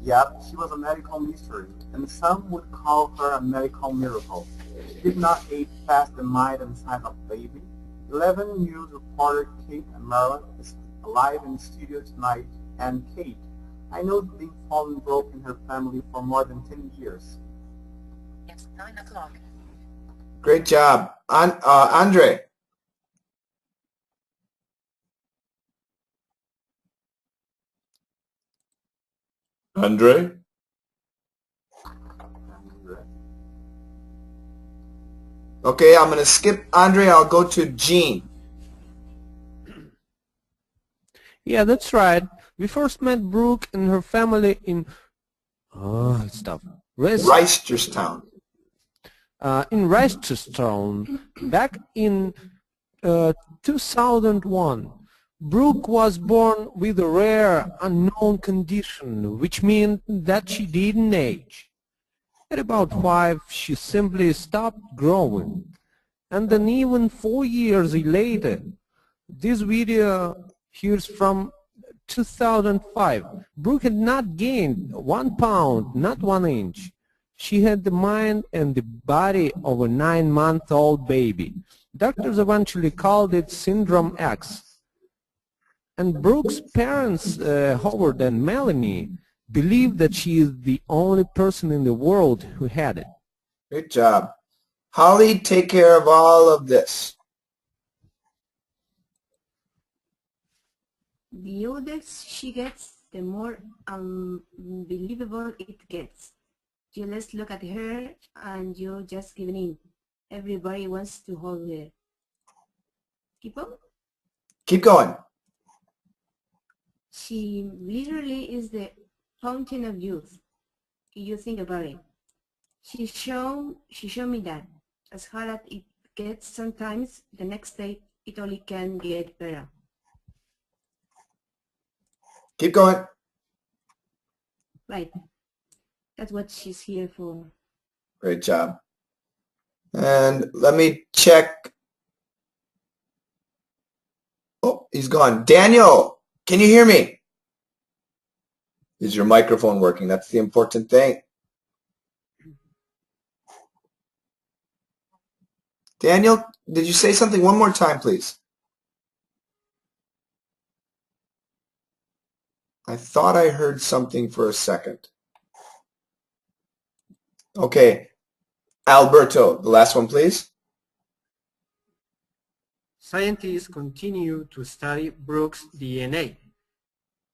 Yeah, she was a medical mystery, and some would call her a medical miracle. She did not age past the mind and size of baby. 11 News reporter Kate and Marilyn is alive in the studio tonight. And Kate, I know the big fallen broke in her family for more than 10 years. It's 9 o'clock. Great job. Andre. Andre? Okay, I'm going to skip Andre. I'll go to Jean. Yeah, that's right. We first met Brooke and her family in Reisterstown. In Reisterstown back in 2001. Brooke was born with a rare unknown condition, which means that she didn't age. At about 5, she simply stopped growing. And then even 4 years later, this video here's from 2005. Brooke had not gained 1 pound, not 1 inch. She had the mind and the body of a 9-month-old baby. Doctors eventually called it Syndrome X. And Brooke's parents, Howard and Melanie, believe that she is the only person in the world who had it. Great job. Holly, take care of all of this. The older she gets, the more unbelievable it gets. You just look at her and you're just giving in. Everybody wants to hold her. Keep on. Keep going. She literally is the fountain of youth. You think about it. She showed me that as hard as it gets sometimes, the next day it only can get better. Keep going. Right. That's what she's here for. Great job. And let me check. Oh, he's gone. Daniel, can you hear me? Is your microphone working? That's the important thing. Daniel, did you say something one more time, please? I thought I heard something for a second. Okay. Alberto, the last one, please. Scientists continue to study Brooke's DNA.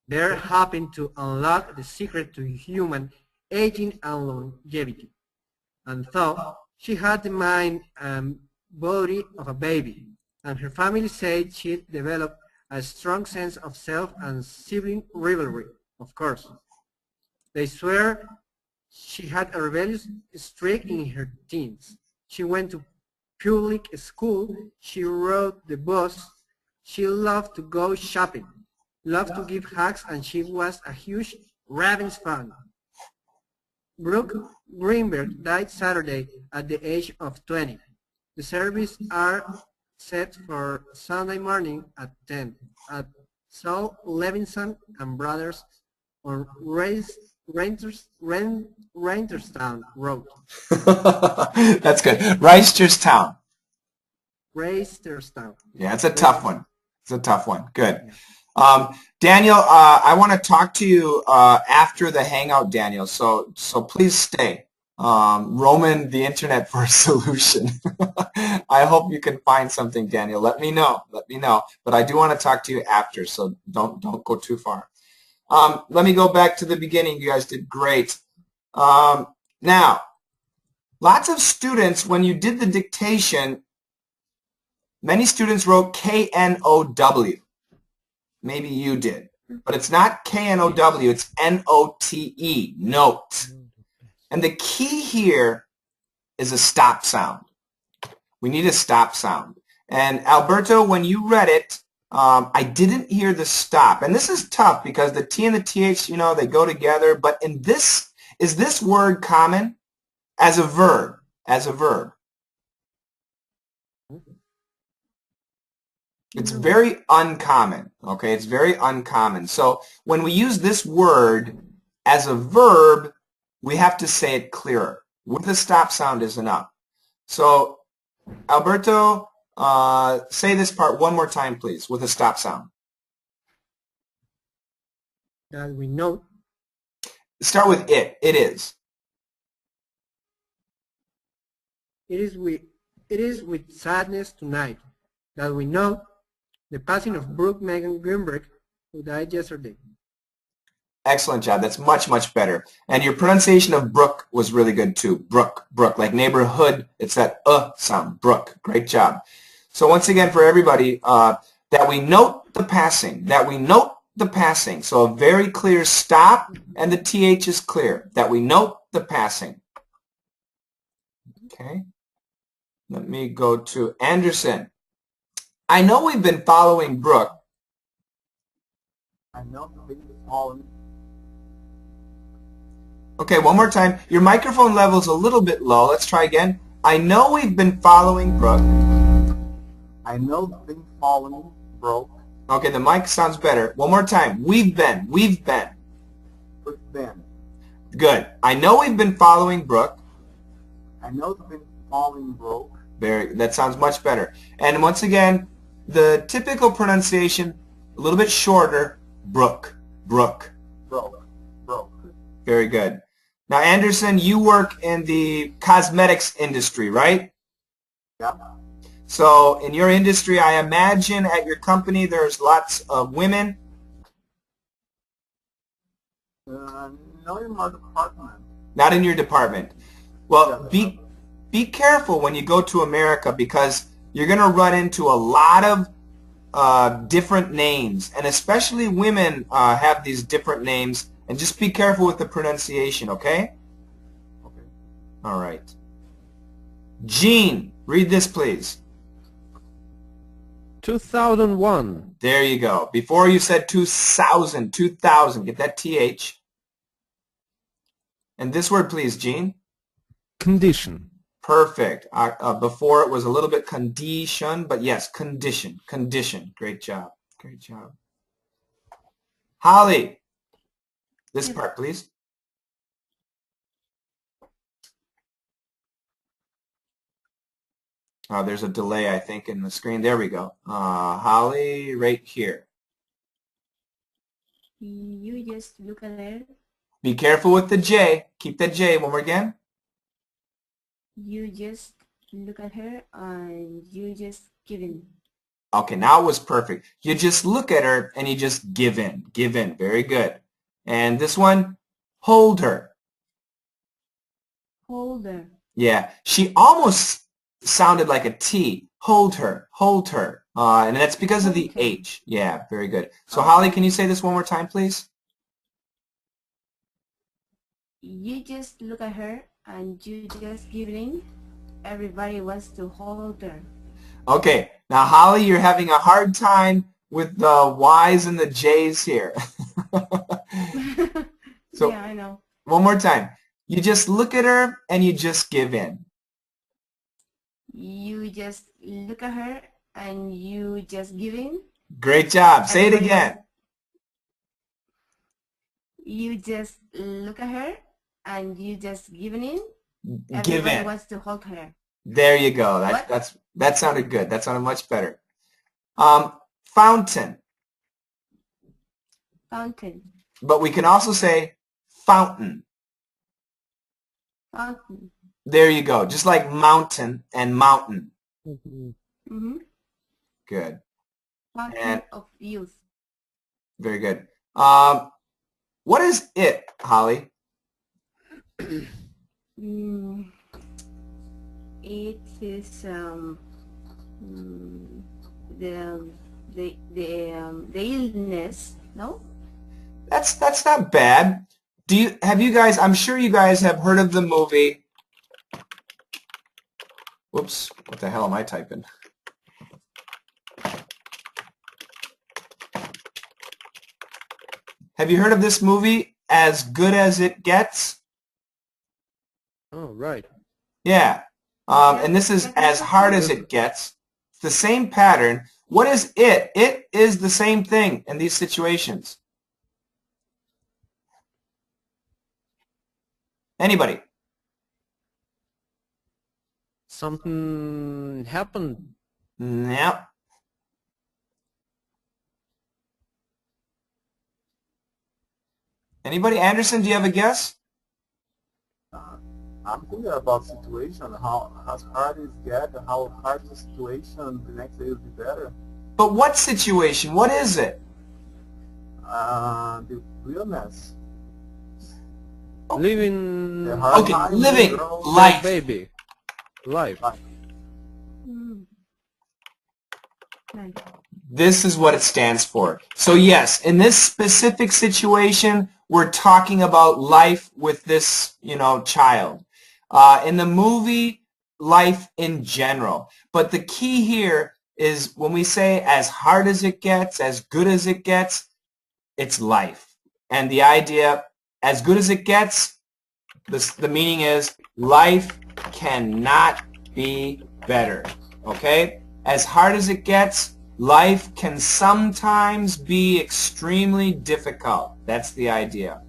They're hoping to unlock the secret to human aging and longevity. And so, she had the mind and body of a baby, and her family said she developed a strong sense of self and sibling rivalry, of course. They swear she had a rebellious streak in her teens. She went to public school, she rode the bus, she loved to go shopping, loved to give hugs, and she was a huge Ravens fan. Brooke Greenberg died Saturday at the age of 20. The services are set for Sunday morning at 10 at Saul Levinson and Brothers on Reisterstown Road. That's good. Reisterstown. Reisterstown. Yeah, it's a tough one. It's a tough one. Good. Daniel, I want to talk to you after the hangout, Daniel. So please stay. Roaming the internet for a solution. I hope you can find something, Daniel. Let me know. Let me know. But I do want to talk to you after, so don't go too far. Let me go back to the beginning. You guys did great. Now, lots of students, when you did the dictation, many students wrote K-N-O-W. Maybe you did. But it's not K-N-O-W, it's N-O-T-E, note. And the key here is a stop sound. We need a stop sound. And Alberto, when you read it, I didn't hear the stop. And this is tough because the T and the TH, you know, they go together. But in this, is this word common? As a verb. As a verb. It's very uncommon, okay? It's very uncommon. So when we use this word as a verb, we have to say it clearer. With a stop sound is enough. So, Alberto, say this part one more time, please, with a stop sound. That we know. Start with it. It is. It is with sadness tonight that we know the passing of Brooke Megan Greenberg, who died yesterday. Excellent job. That's much, much better. And your pronunciation of Brooke was really good too. Brooke, Brooke, like neighborhood. It's that sound. Brooke. Great job. So once again, for everybody, that we note the passing. That we note the passing. So a very clear stop, and the TH is clear. That we note the passing. Okay. Let me go to Anderson. I know we've been following Brooke. I know we've been following. Okay, one more time. Your microphone level's a little bit low. Let's try again. I know we've been following Brooke. I know we've been following Brooke. Okay, the mic sounds better. One more time. We've been. We've been. Good. I know we've been following Brooke. I know we've been following Brooke. That sounds much better. And once again, the typical pronunciation, a little bit shorter, Brooke, Brooke. Brooke, Brooke. Very good. Now, Anderson, you work in the cosmetics industry, right? Yeah. So in your industry, I imagine at your company there's lots of women. Not in my department. Not in your department. Well, be careful when you go to America because you're going to run into a lot of different names, and especially women have these different names, and just be careful with the pronunciation, okay? Okay. All right. Jean, read this, please. 2001. There you go. Before you said 2000, 2000. Get that TH. And this word, please, Jean. Condition. Perfect. Before it was a little bit condition, but yes, condition. Condition. Great job. Great job. Holly, this part, please. There's a delay, I think, in the screen. There we go. Holly, right here. You just look at it. Be careful with the J. Keep that J. One more again. You just look at her and you just give in. Okay, now it was perfect. You just look at her and you just give in. Give in. Very good. And this one, hold her. Hold her. Yeah, she almost sounded like a T. Hold her. Hold her. And that's because of the H. Yeah, very good. So Holly, can you say this one more time, please? You just look at her and you just give in. Everybody wants to hold her. Okay, now Holly, you're having a hard time with the Y's and the J's here. So, yeah, I know. One more time. You just look at her and you just give in. You just look at her and you just give in. Great job. Say it again. You just look at her and you just give in. Give Everybody in. wants to hold her. There you go. That sounded good. That sounded much better. Fountain. Fountain. But we can also say fountain. Fountain. There you go. Just like mountain and mountain. Mm-hmm. Good. Fountain And of youth. very good. What is it, Holly? It is the illness. No. That's not bad. Have you guys? I'm sure you guys have heard of the movie. Whoops! What the hell am I typing? Have you heard of this movie, As Good as It Gets? Oh, right. Yeah. And this is As Hard as It Gets. It's the same pattern. What is it? It is the same thing in these situations. Anybody? Something happened. Yep. Anybody? Anderson, do you have a guess? I'm thinking about situation, how hard is get, how hard the situation, the next day will be better. But what situation? What is it? The realness. Living The hard Okay, time living will grow. life. baby. Life. Nice. This is what it stands for. So yes, in this specific situation, we're talking about life with this, child. In the movie, life in general. But the key here is when we say as hard as it gets, as good as it gets, it's life. And the idea, as good as it gets, the meaning is life cannot be better. Okay? As hard as it gets, life can sometimes be extremely difficult. That's the idea.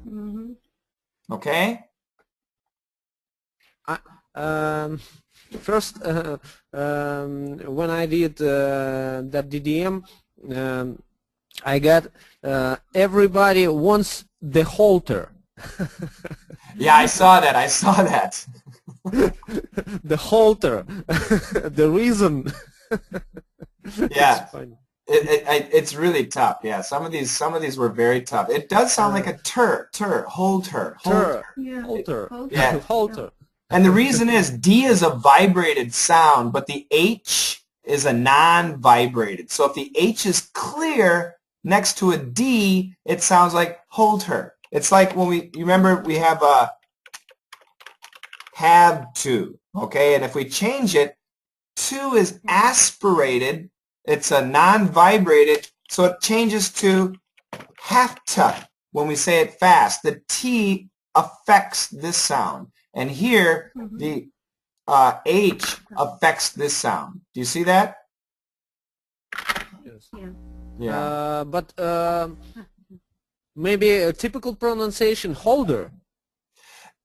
Mm-hmm. Okay? First, when I did that DDM, I got everybody wants the halter. Yeah, I saw that. I saw that. The halter. The reason. Yeah. Funny. It's really tough. Yeah, some of these were very tough. It does sound like a hold her. Yeah. Halter. Yeah. Halter. And the reason is D is a vibrated sound, but the H is a non-vibrated. So if the H is clear next to a D, it sounds like hold her. It's like when you remember we have a have to, okay? And if we change it, to is aspirated. It's a non-vibrated, so it changes to have to when we say it fast. The T affects this sound. And here, the H affects this sound. Do you see that? Yes. Yeah. Yeah. But maybe a typical pronunciation, holder.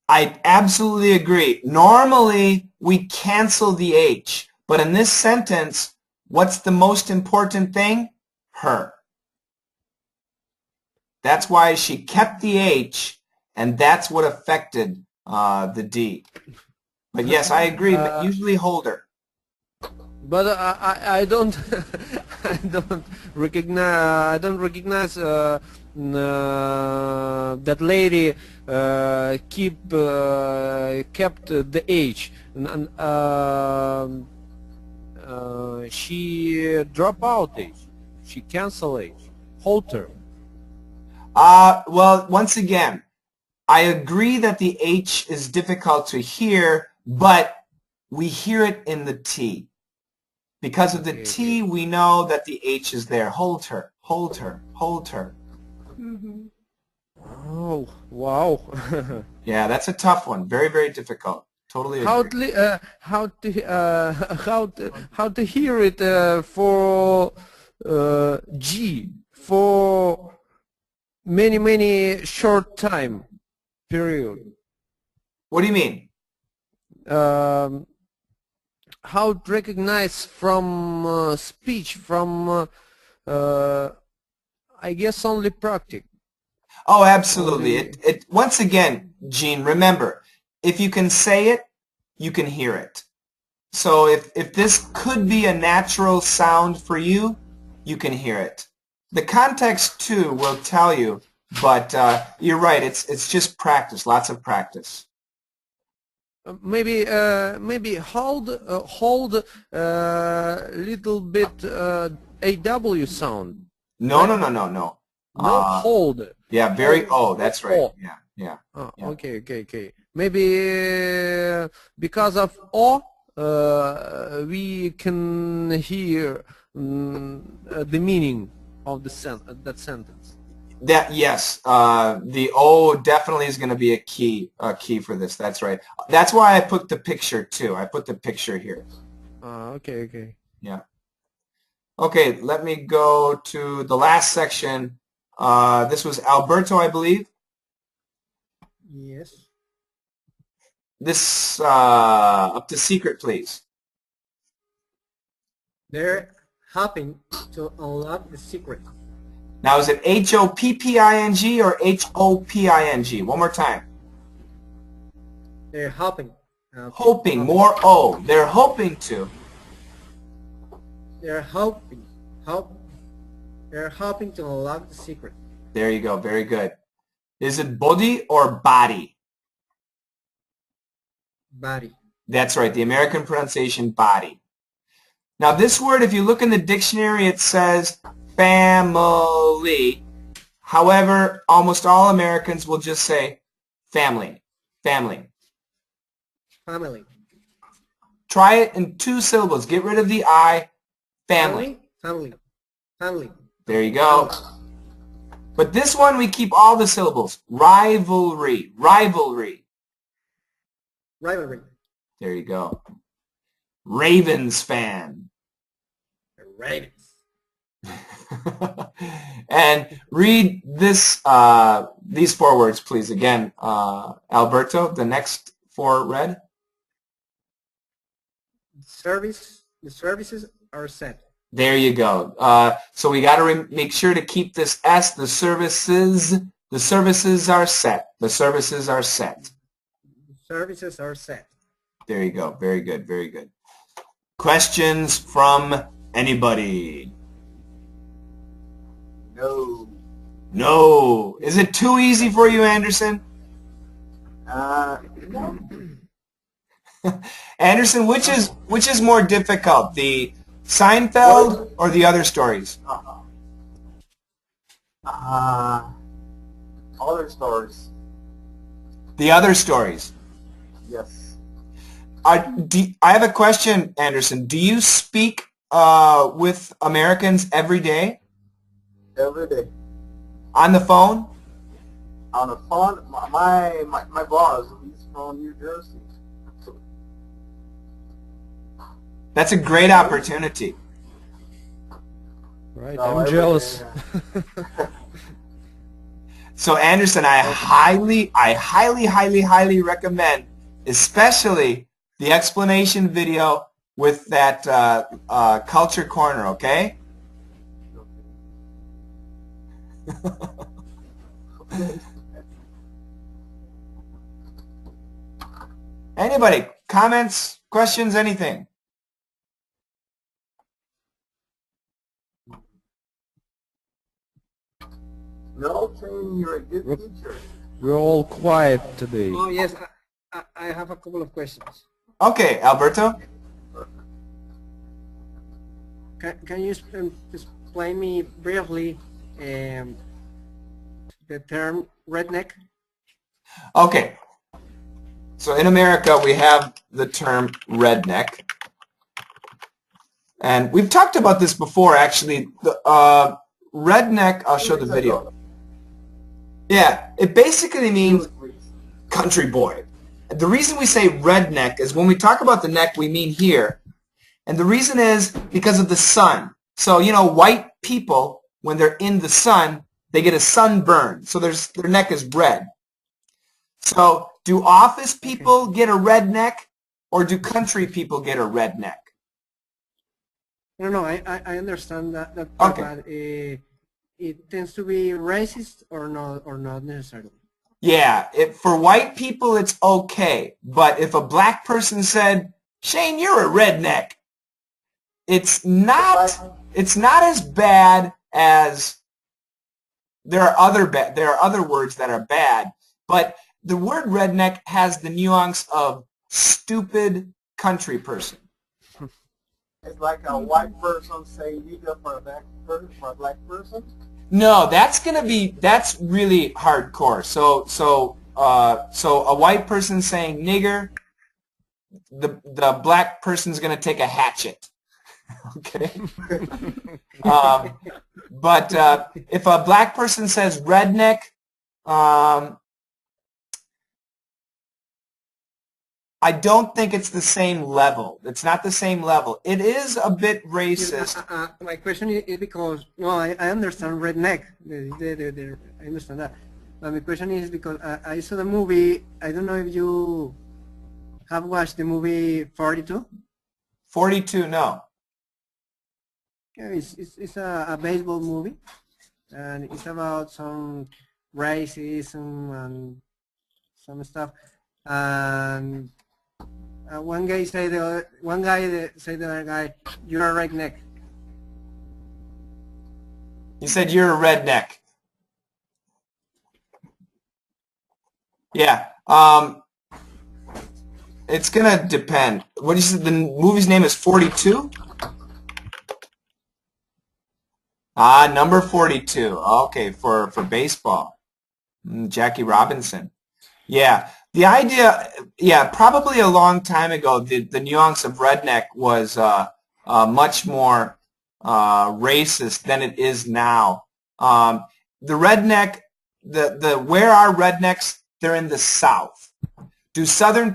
I absolutely agree. Normally, we cancel the H. But in this sentence, what's the most important thing? Her. That's why she kept the H, and that's what affected the D. But yes, I agree. But usually hold her. But I don't I don't recognize that lady kept the H and she dropped out H. She cancel H. Halter. Well, once again, I agree that the H is difficult to hear, but we hear it in the T. Because of the T, we know that the H is there. Hold her, hold her, hold her. Mm-hmm. Oh, wow. Yeah, that's a tough one. Very, very difficult. Totally agree. How to hear it for G for many short time period. What do you mean? How to recognize from speech, from I guess only practice. Oh, absolutely. It once again, Gene, remember, if you can say it, you can hear it. So if this could be a natural sound for you, you can hear it. The context too will tell you, but you're right. It's just practice, lots of practice. Maybe hold little bit AW sound. No, Right? no. No, hold. Yeah, very O. That's right. O. Yeah. Oh, Yeah. okay. Maybe because of O, we can hear the meaning of that sentence. Yes, the O definitely is going to be a key for this. That's right. That's why I put the picture too. I put the picture here. Okay. Yeah. Okay, let me go to the last section. This was Alberto, I believe. Yes. This up to secret, please. They're hoping to unlock the secret. Now, is it H-O-P-P-I-N-G or H-O-P-I-N-G? One more time. They're hoping. Hoping, more O. They're hoping to. They're hoping to unlock the secret. There you go. Very good. Is it body or body? Body. That's right. The American pronunciation, body. Now, this word, if you look in the dictionary, it says family. However, almost all Americans will just say family. Family. Family. Try it in 2 syllables. Get rid of the I. Family. Family. There you go. But this one, we keep all the syllables. Rivalry. Rivalry. There you go. Ravens fan. Ravens. And read this, these 4 words, please. Again, Alberto, the next 4 read. The services are set. There you go. So we got to make sure to keep this S. The services are set. The services are set. Services are set. There you go. Very good. Very good. Questions from anybody? No. Is it too easy for you, Anderson? No. Anderson, which is more difficult, the Seinfeld or the other stories? Other stories. The other stories. Yes. I have a question, Anderson. Do you speak with Americans every day? Every day. On the phone? On the phone, my boss, he's from New Jersey. That's a great opportunity. Right, So I'm jealous. So Anderson, I highly recommend, especially the explanation video with that culture corner, okay? Anybody? Comments, questions, anything? No, Shane, you're a good teacher. We're all quiet today. Oh yes, I have a couple of questions. Okay, Alberto? Can you explain me briefly the term redneck? Okay. So in America, we have the term redneck. And we've talked about this before, actually. The redneck, I'll show the video. Yeah, it basically means country boy. The reason we say redneck is when we talk about the neck, we mean here. And the reason is because of the sun. So, you know, white people, when they're in the sun, they get a sunburn. So their neck is red. So do office people get a redneck, or do country people get a redneck? No, I understand that Okay. but it tends to be racist or not necessarily. Yeah, for white people it's okay, but if a black person said, "Shane, you're a redneck," it's not as bad as there are other words that are bad, but the word redneck has the nuance of stupid country person. It's like a white person saying nigga for a black person. No, that's really hardcore. So a white person saying nigger, the black person's gonna take a hatchet. Okay. But if a black person says redneck, I don't think it's the same level. It's not the same level. It is a bit racist. My question is because, no, I understand redneck. I understand that. But my question is because I saw the movie, I don't know if you have watched the movie 42? 42, no. Yeah, it's a baseball movie, and it's about some racism and some stuff. And one guy say the other guy, "You're a redneck." You said you're a redneck. Yeah. It's gonna depend. What you said? The movie's name is 42. Number 42. Okay, for baseball. Jackie Robinson. Yeah. The idea, yeah, probably a long time ago, the nuance of redneck was much more racist than it is now. The redneck, where are rednecks? They're in the South. Do Southern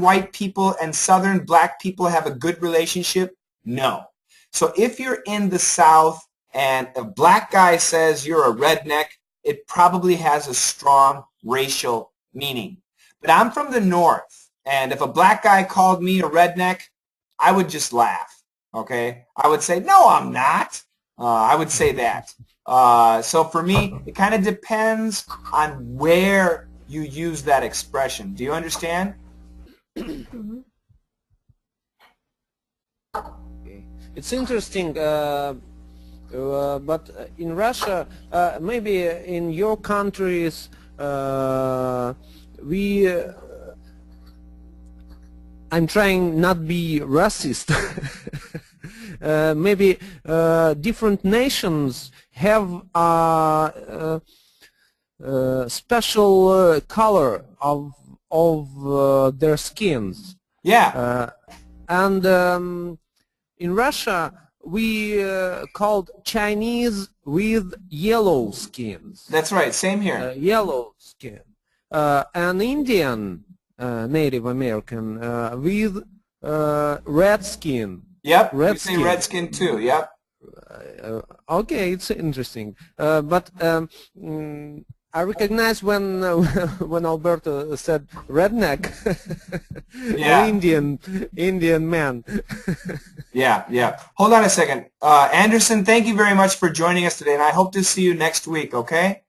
white people and Southern black people have a good relationship? No. So if you're in the South and a black guy says you're a redneck, it probably has a strong racial meaning. But I'm from the North, and if a black guy called me a redneck, I would just laugh, okay? I would say, no, I'm not. I would say that. So for me, it kind of depends on where you use that expression. Do you understand? It's interesting, but in Russia, maybe in your countries, I'm trying not be racist. Maybe different nations have a special color of their skins. Yeah. And in Russia, we called Chinese with yellow skins. That's right. Same here. Yellow skin. An Indian Native American with red skin. Yep. Red skin. Say red skin too. Yep. Okay, it's interesting. But I recognize when Alberto said redneck, Yeah. Indian man. Yeah. Hold on a second. Anderson, thank you very much for joining us today, and I hope to see you next week, okay?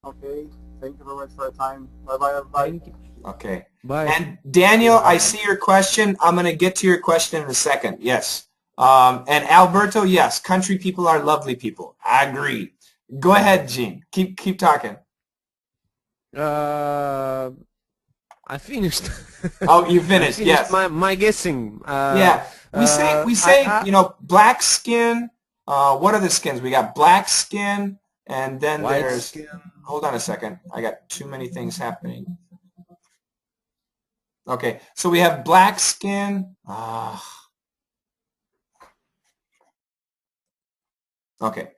Okay. Thank you very much for your time. Bye-bye, everybody. Thank you. Okay. Bye. And Daniel, I see your question. I'm going to get to your question in a second. Yes. And Alberto, yes, country people are lovely people. I agree. Go ahead, Gene. Keep talking. I finished. Oh, you finished. Yes. My guessing. Yeah. We say you know, black skin. What are the skins? We got black skin, and then white there's. skin. Hold on a second. I got too many things happening. Okay, so we have black skin. Okay,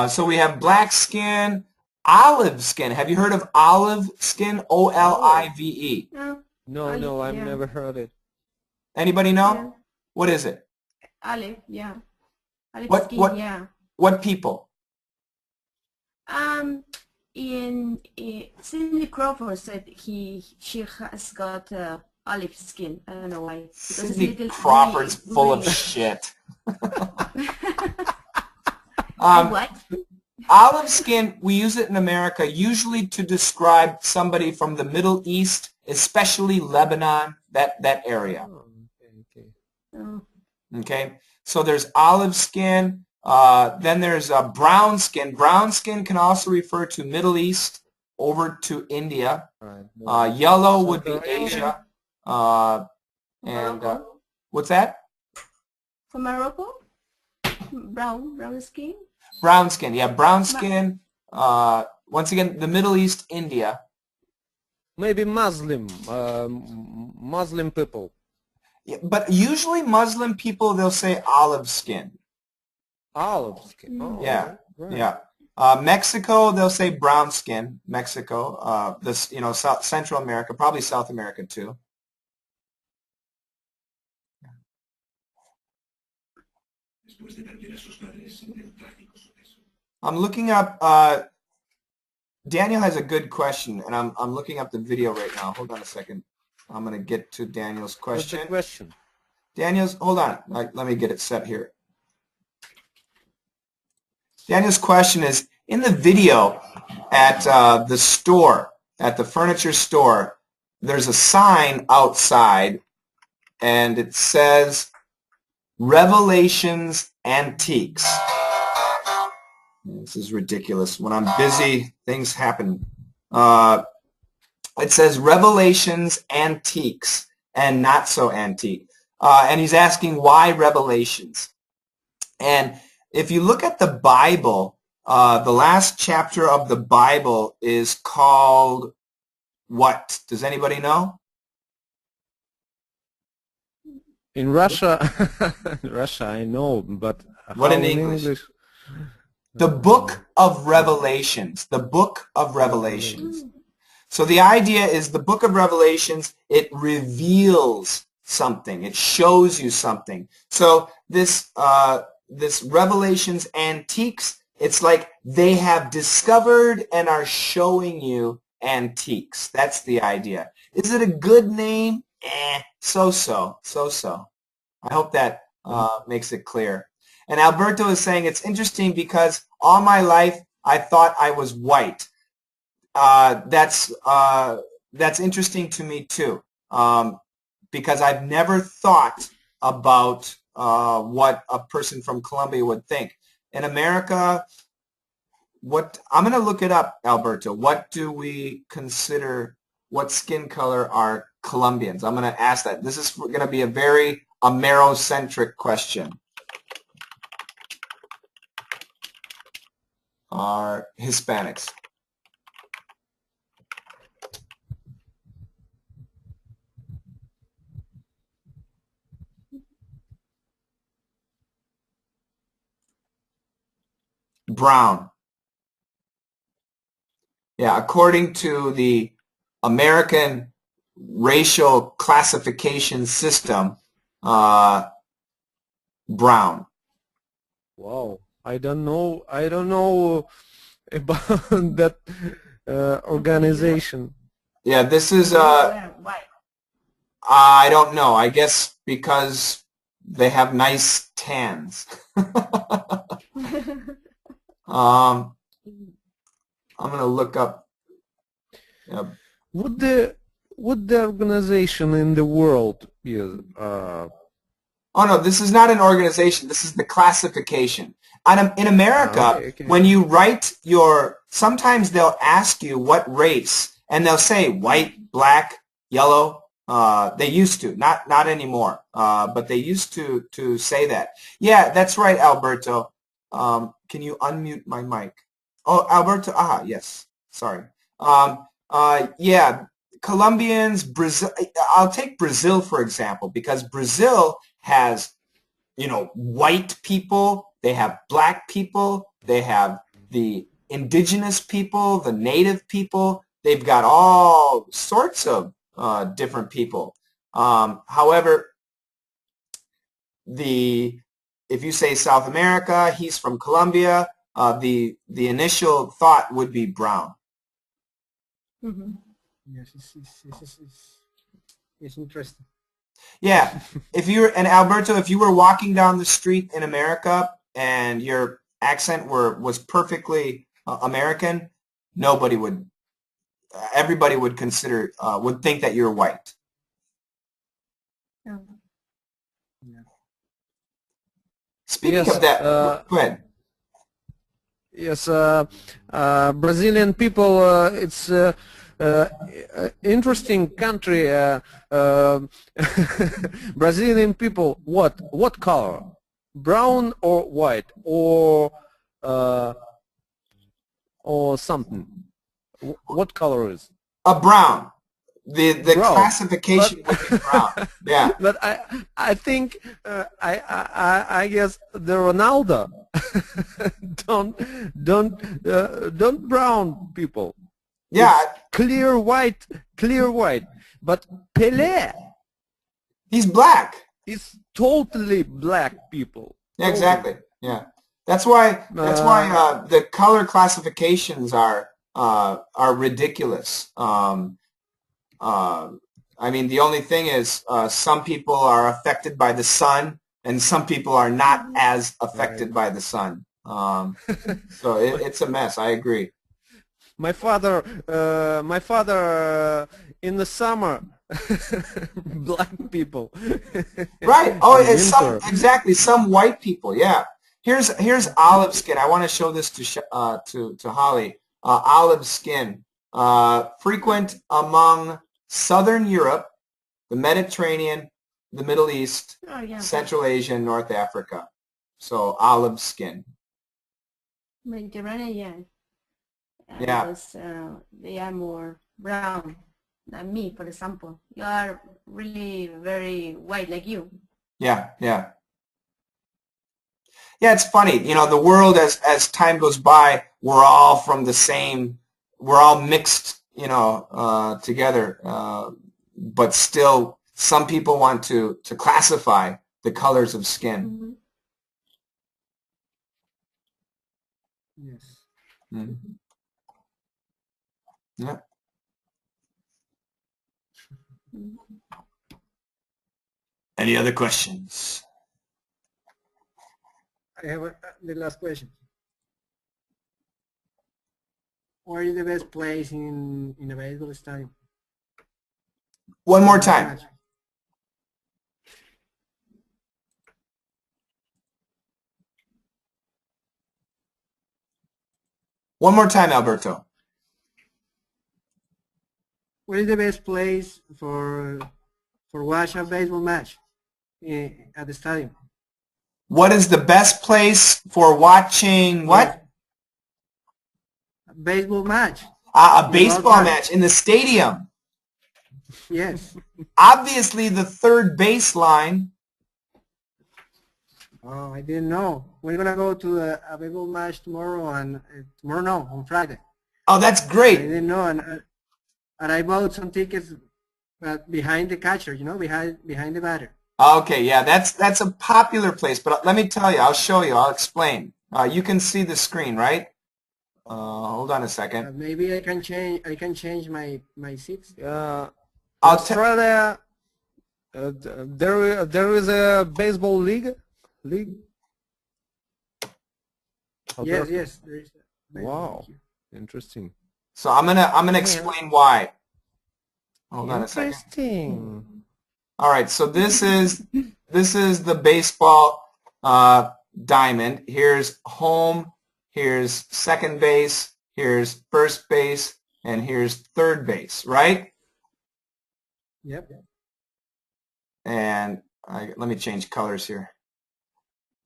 so we have black skin, olive skin. Have you heard of olive skin? O-L-I-V-E. No, I've never heard it. Anybody know? Yeah. What is it? Olive, yeah. Olive What- skin, what- yeah. What people? Cindy Crawford said she has got olive skin. I don't know why. Because it's Cindy little Crawford's green. full of shit. What? Olive skin, we use it in America usually to describe somebody from the Middle East, especially Lebanon, that area. Oh, okay. Oh. Okay, so there's olive skin. Then there's brown skin. Brown skin can also refer to Middle East over to India. Right. Yellow would be South Korea. Asia. And Morocco? what's that? From Morocco? Brown skin? Brown skin. Yeah, brown skin. Once again, the Middle East, India. Maybe Muslim people. Yeah, but usually Muslim people, they'll say olive skin. Olive skin. Oh, Yeah, right. yeah. Mexico, they'll say brown skin. Mexico, Central America, probably South America too. I'm looking up. Daniel has a good question, and I'm looking up the video right now. Hold on a second. I'm going to get to Daniel's What's the question. question? Daniel's, hold on. Let me get it set here. Daniel's question is, in the video at the store, at the furniture store, there's a sign outside, and it says, Revelations Antiques. This is ridiculous. When I'm busy, things happen. It says Revelations Antiques and not so antique. And he's asking why Revelations. And if you look at the Bible, the last chapter of the Bible is called what? Does anybody know? In Russia, I know, but What how in English? The The Book of Revelations. The Book of Revelations. So the idea is the Book of Revelations, it reveals something. It shows you something. So this Revelations Antiques, it's like they have discovered and are showing you antiques. That's the idea. Is it a good name? So-so. I hope that makes it clear. And Alberto is saying it's interesting because all my life I thought I was white. That's interesting to me too, because I've never thought about what a person from Colombia would think. In America, I'm going to look it up, Alberto. What do we consider, what skin color are Colombians? I'm going to ask that. This is going to be a very Amerocentric question. Are Hispanics? Brown. Yeah, according to the American racial classification system, brown. Wow, I don't know about that organization. Yeah, this is Why? I don't know. I guess because they have nice tans. I'm gonna look up. Would the organization in the world be Oh no, this is not an organization. This is the classification. In America, okay. when you write sometimes they'll ask you what race, and they'll say white, black, yellow. They used to, not anymore, but they used to say that. Yeah, that's right, Alberto. Can you unmute my mic? Oh, Alberto. Yes. Sorry. Yeah, Colombians, Brazil. I'll take Brazil for example, because Brazil has, white people. They have black people. They have the indigenous people, the native people. They've got all sorts of different people. However, if you say South America, he's from Colombia, the initial thought would be brown. Mm-hmm. Yes, it's interesting. Yeah, and Alberto, if you were walking down the street in America and you're accent was perfectly American, everybody would consider, would think that you're white. Oh. Speaking Yes, of that, go ahead. Yes, Brazilian people, it's interesting country. Brazilian people, what color? Brown or white or something? What color is? A brown. The Brown. classification would be brown. Yeah. But I think I guess the Ronaldo don't brown people. Yeah. It's clear white. But Pelé He's black. is totally black people. Yeah, exactly. Yeah. That's why the color classifications are ridiculous. I mean, the only thing is some people are affected by the sun and some people are not as affected by the sun. So it's a mess. I agree. My father in the summer, black people. Right. Oh, it's Winter. exactly some white people. Yeah. Here's olive skin. I want to show this to Holly. Olive skin, frequent among Southern Europe, the Mediterranean, the Middle East, Oh, yeah. Central Asia, and North Africa. So olive skin. Mediterranean, yeah. Yeah. Because they are more brown than me, for example. You are really very white like you. Yeah, yeah. Yeah, it's funny. You know, the world as time goes by, we're all from the same, we're all mixed, you know, together. But still, some people want to classify the colors of skin. Mm-hmm. Yes. Mm-hmm. Yeah. Any other questions? I have the last question. Where is the best place in a baseball stadium? One more time. One more time, Alberto. Where is the best place for watch a baseball match at the stadium? What is the best place for watching what? A baseball match. A baseball match in the stadium. Yes. Obviously, the third baseline. Oh, I didn't know. We're gonna go to a baseball match tomorrow, and tomorrow no, on Friday. Oh, that's I great. didn't know, and I bought some tickets, behind the catcher, you know, behind the batter. Okay, yeah, that's a popular place, but let me tell you, I'll show you, I'll explain. You can see the screen, right? Hold on a second. Maybe I can change my seats. Australia, there is a baseball league. Oh, Yes, yes, there is. Wow, interesting. So I'm gonna explain why. Hold on a second. Interesting. All right, so this is the baseball diamond. Here's home, here's second base, here's first base, and here's third base, right? Yep. And let me change colors here.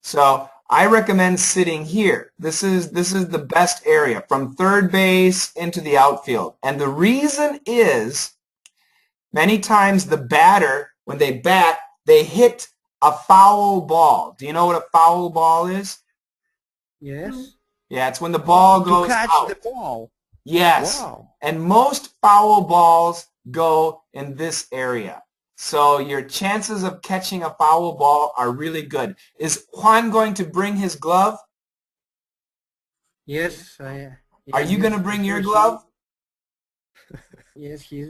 So I recommend sitting here. This is the best area from third base into the outfield. And the reason is many times the batter, when they bat, they hit a foul ball. Do you know what a foul ball is? Yes. Yeah, it's when the ball goes to catch out. the ball. Yes. Wow. And most foul balls go in this area. So your chances of catching a foul ball are really good. Is Juan going to bring his glove? Yes. Are you going to bring your glove? Yes, he's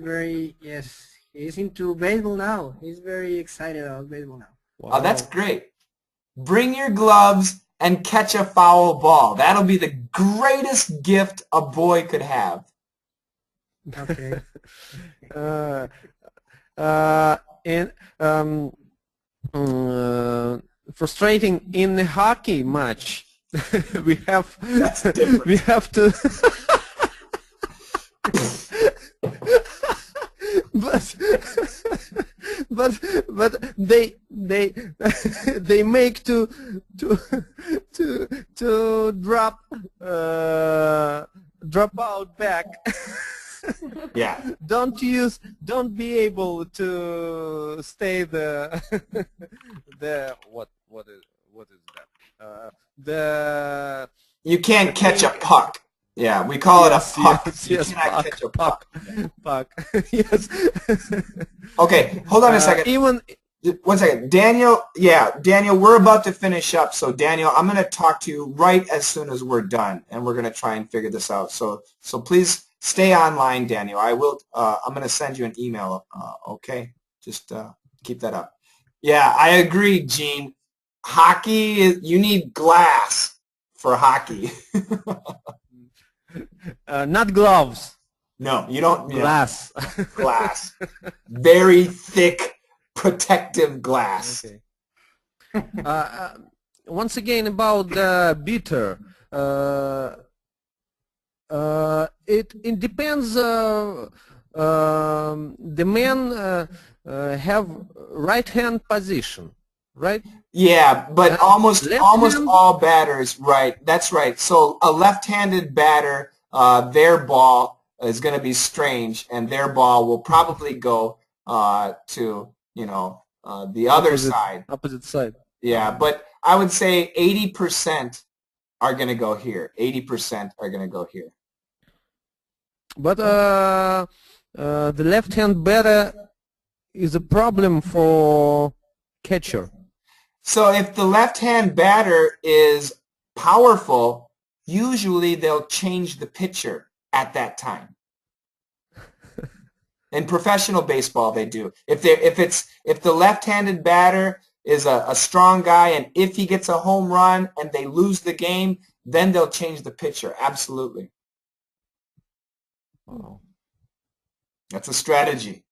into baseball now. He's very excited about baseball now. Wow. Oh, that's great. Bring your gloves and catch a foul ball. That'll be the greatest gift a boy could have. Okay. And frustrating in the hockey match. we have we have to but they they make to drop out back. Yeah. Don't be able to stay the what is that? You can't catch a puck. Yeah, we call it a puck. You cannot catch a puck. Puck. Yes. Okay, hold on a second. Even 1 second. Daniel, Daniel, we're about to finish up. So Daniel, I'm going to talk to you right as soon as we're done, and we're going to try and figure this out. So please stay online, Daniel. I'm going to send you an email, okay? Just keep that up. Yeah, I agree, Gene. Hockey, you need glass for hockey. not gloves. No, you don't. Glass. Yeah. Glass. Very thick, protective glass. Okay. Once again about the beater. It depends. The men have right hand position, right? Yeah, but almost hand? all batters, right? That's right. So a left-handed batter, their ball is going to be strange, and their ball will probably go to the other side. Opposite side. Yeah, but I would say 80% are going to go here. 80% are going to go here. But the left-hand batter is a problem for catcher. So if the left-hand batter is powerful, usually they'll change the pitcher at that time. In professional baseball, they do. If the left-handed batter is a strong guy, and if he gets a home run and they lose the game, then they'll change the pitcher. Absolutely. Wow. That's a strategy.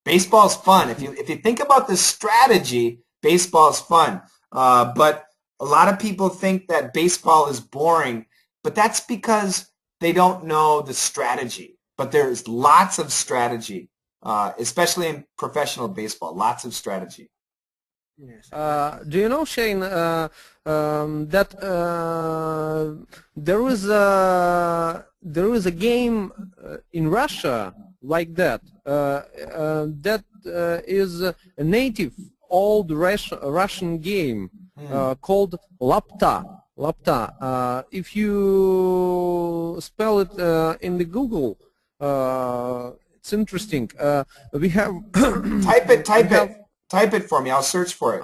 Baseball's fun. If you think about the strategy, baseball's fun. But a lot of people think that baseball is boring, but that's because they don't know the strategy. But there's lots of strategy, especially in professional baseball. Lots of strategy. Yes. Do you know, Shane, that there is a game in Russia like that. That is a native old Russian game called Lapta. Lapta. If you spell it in the Google, it's interesting. We have Type it for me. I'll search for it.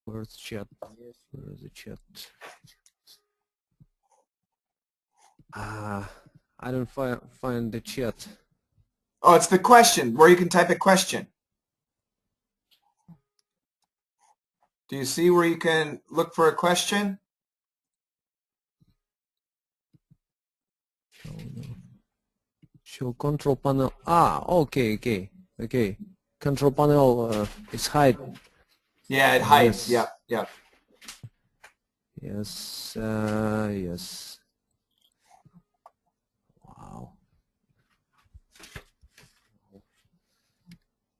Where's chat? Where's the chat? I don't find the chat. Oh, it's the question, where you can type a question. Do you see where you can look for a question? Show control panel. Okay. Control panel is hide. Yeah, it hides. Yes. Yep. Yes. Yes. Wow.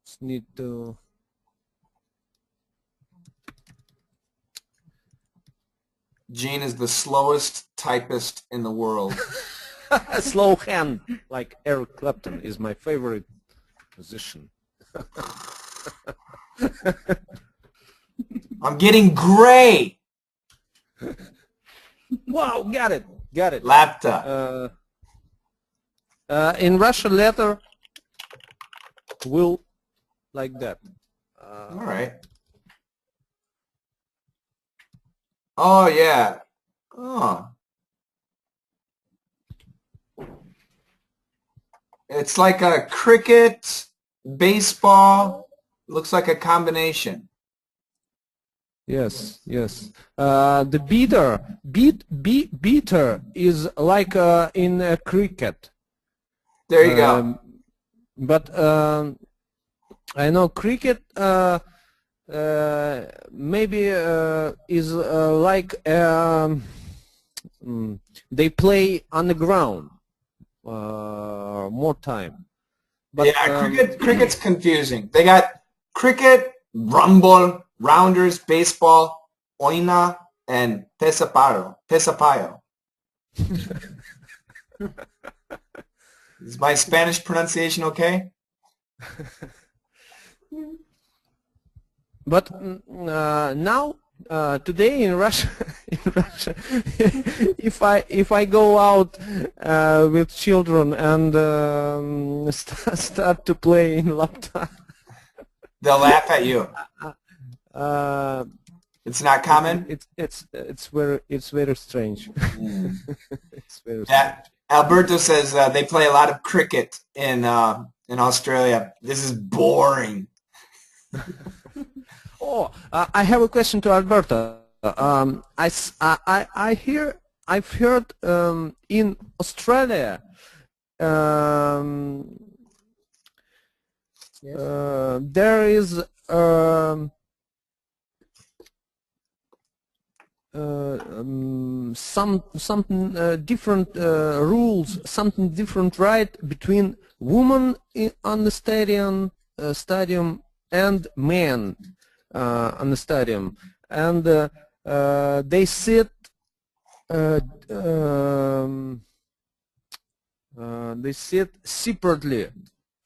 Just need to. Gene is the slowest typist in the world. Slow hand, like Eric Clapton, is my favorite position. I'm getting gray. Wow, got it. Laptop. In Russian letter, will like that. All right. Oh, yeah. Oh. It's like a cricket, baseball, looks like a combination. Yes, yes. The beater is like in cricket. There you go. But I know cricket maybe is like they play on the ground more time. But, yeah, cricket's confusing. They got cricket, rumble, rounders, baseball, oina, and pesapayo. Is my Spanish pronunciation okay? But now, today in Russia, if I go out with children and start to play in laptop, They'll laugh at you. It's not common. It's very strange. It's very Yeah, Alberto says they play a lot of cricket in Australia. This is boring. Oh, I have a question to Alberto. I've heard in Australia there is something different rules, something different right between women on the stadium and men on the stadium, and they sit separately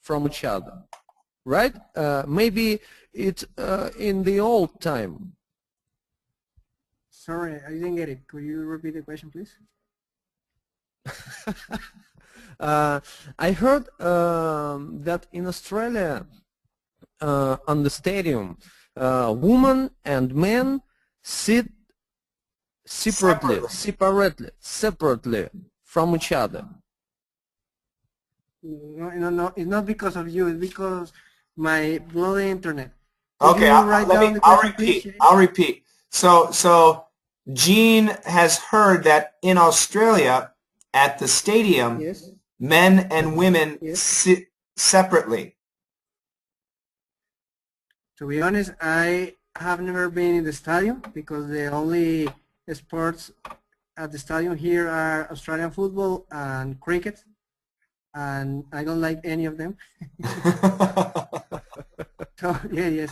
from each other, right? Maybe it's in the old time. Sorry, I didn't get it. Could you repeat the question, please? I heard that in Australia, on the stadium, women and men sit separately from each other. No, it's not because of you. It's because my bloody internet. Okay, I'll repeat. So Gene has heard that in Australia, at the stadium, Yes. men and women Yes. sit separately. To be honest, I have never been in the stadium because the only sports at the stadium here are Australian football and cricket, and I don't like any of them. So yes.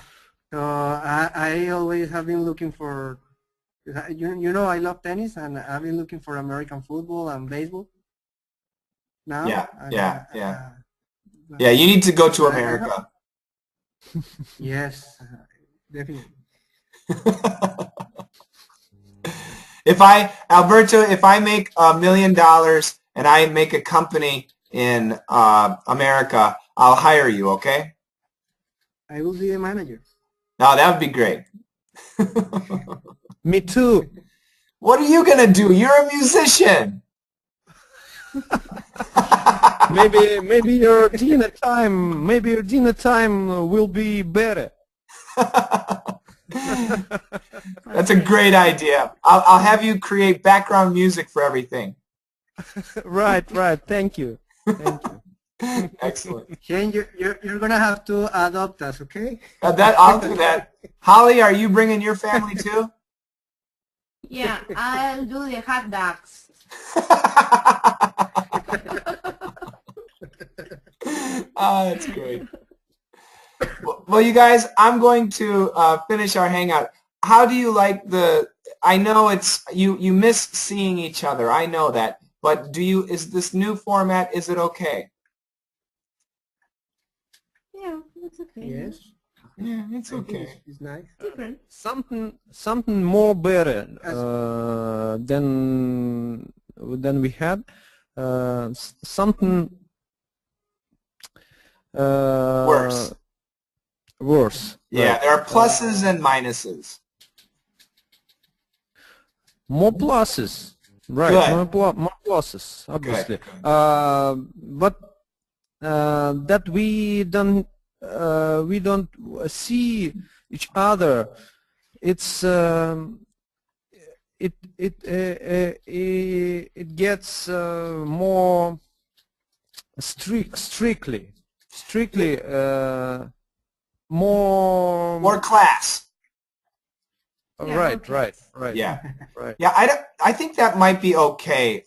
So I always have been looking for, you know, I love tennis, and I've been looking for American football and baseball. Now. Yeah. Yeah, you need to go to America. Yes, definitely. Alberto, if I make $1 million and I make a company in America, I'll hire you, okay? I will be the manager. No, that would be great. Me too. What are you gonna do? You're a musician. Maybe your dinner time will be better. That's a great idea. I'll have you create background music for everything. Right. Thank you. Excellent. Shane, you're gonna have to adopt us, okay? I'll do that. Holly, are you bringing your family too? Yeah, I'll do the hot dogs. Oh, that's great. Well, you guys, I'm going to finish our hangout. How do you like I know it's you miss seeing each other. I know that. But is this new format, is it okay? Yeah, it's okay. Yes. Yeah, it's okay. It's nice. Different. Something more better than we had. Something worse. Yeah, right. there are pluses and minuses. More pluses, right? Good. More pluses, obviously. Good. But that we don't see each other, it gets more strictly more class. Yeah, right, okay. right. Yeah. Right. Yeah, I think that might be okay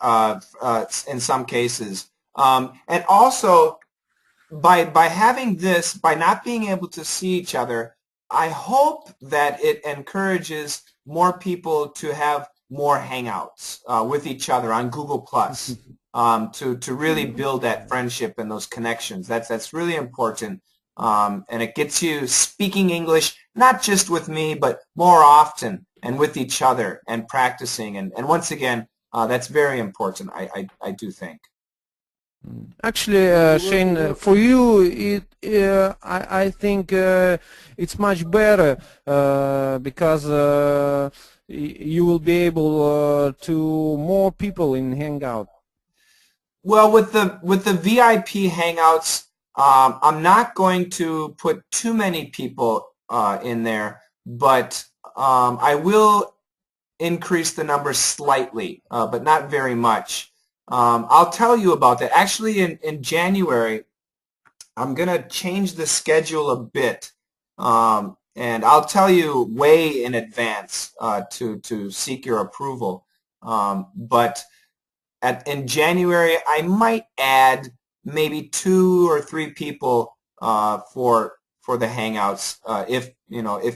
in some cases. And also, by having this, by not being able to see each other, I hope that it encourages more people to have more hangouts with each other on Google Plus, to really build that friendship and those connections. That's really important. And it gets you speaking English, not just with me, but more often and with each other and practicing. And once again, that's very important, I do think. Actually, Shane, for you, I think it's much better because you will be able to more people in Hangout. Well, with the VIP Hangouts, I'm not going to put too many people in there, but I will increase the number slightly, but not very much. I'll tell you about that. Actually, in January, I'm going to change the schedule a bit, and I'll tell you way in advance to seek your approval. But in January, I might add maybe 2 or 3 people for the Hangouts if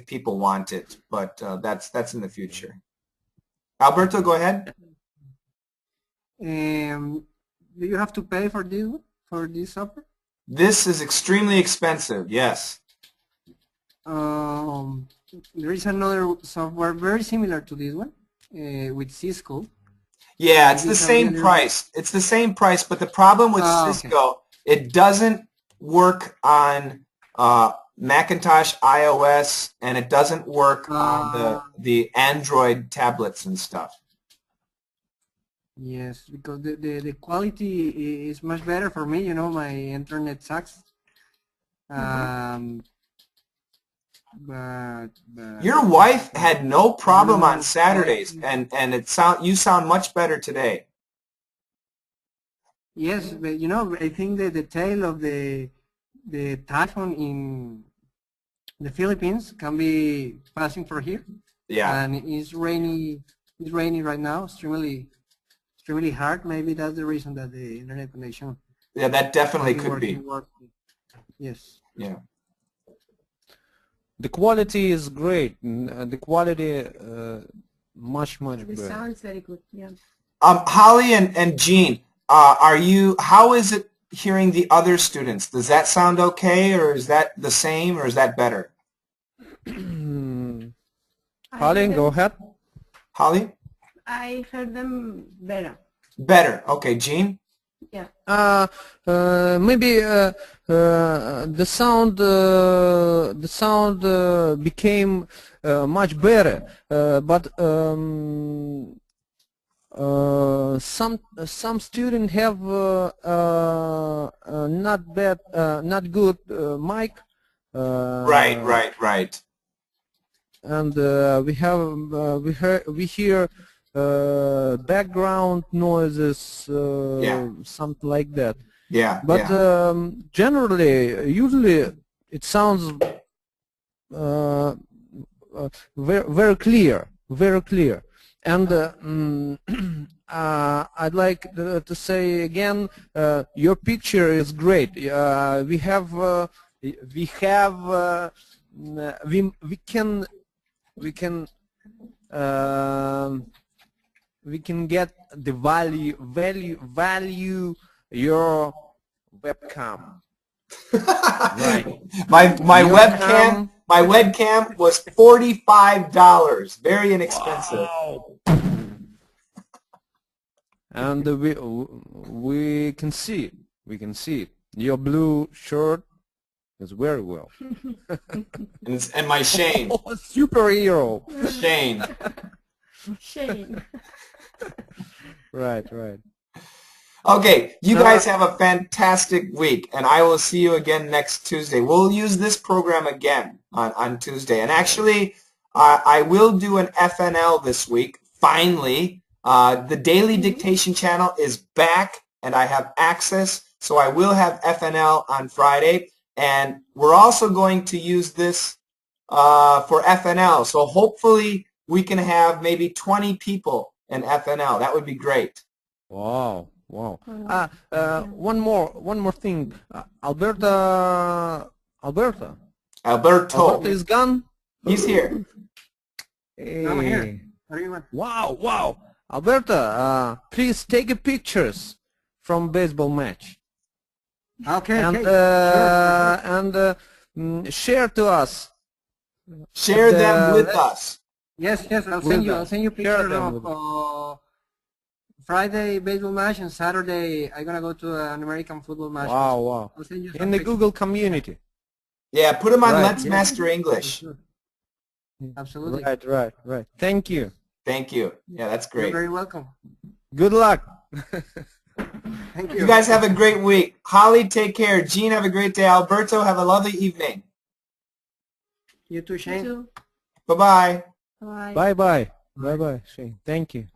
people want it. But that's in the future. Alberto, go ahead. Do you have to pay for this software? This is extremely expensive, yes. There is another software very similar to this one with Cisco. Yeah, it's the same price. It's the same price, but the problem with Cisco, it doesn't work on Macintosh, iOS, and it doesn't work on the Android tablets and stuff. Yes, because the quality is much better for me. You know, my internet sucks. But your wife had no problem on Saturdays, and you sound much better today. Yes, but you know, I think that the tail of the typhoon in the Philippines can be passing for here. Yeah. And it's rainy. It's rainy right now. It's really hard. Maybe that's the reason that the internet connection. Yeah, that definitely could be. Yes. Yeah. The quality is great. The quality much better. The sound is very good. Yeah. Holly and Jean, how is it hearing the other students? Does that sound okay, or is that the same, or is that better? Holly, go ahead. Holly? I heard them better. Better. Okay, Jean? Yeah. Maybe the sound became much better, but some students have not good mic. Right. And we hear background noises, something like that. Yeah. But usually it sounds very clear, And I'd like to say again, your picture is great. We can get the value your webcam. Right. My webcam was $45. Very inexpensive. Wow. And we can see it. Your blue shirt is very well. and my Shane. Oh, superhero. Shane. Shane. Right. Okay, you guys have a fantastic week, and I will see you again next Tuesday. We'll use this program again on Tuesday. And actually, I will do an FNL this week, finally. The Daily Dictation channel is back, and I have access, so I will have FNL on Friday. And we're also going to use this for FNL, so hopefully we can have maybe 20 people in FNL. That would be great. Wow, wow. One more thing. Alberto is gone. He's here. Hey. I'm here. What do you want? Wow, wow. Alberto, please take a pictures from baseball match. Okay, And sure. Share to us. Share them with us. Yes, I'll send you pictures of Friday baseball match, and Saturday I'm gonna go to an American football match. Wow, wow. I'll send you In the Google community. Yeah, put them on Right. Let's Master English. Sure. Absolutely. Right. Thank you. Thank you. Yeah, that's You're great. very welcome. Good luck. Thank you. You guys have a great week. Holly, take care. Gene, have a great day. Alberto, have a lovely evening. You too, Shane. You too. Bye-bye. Bye. Bye-bye. Bye-bye, Shane. Thank you.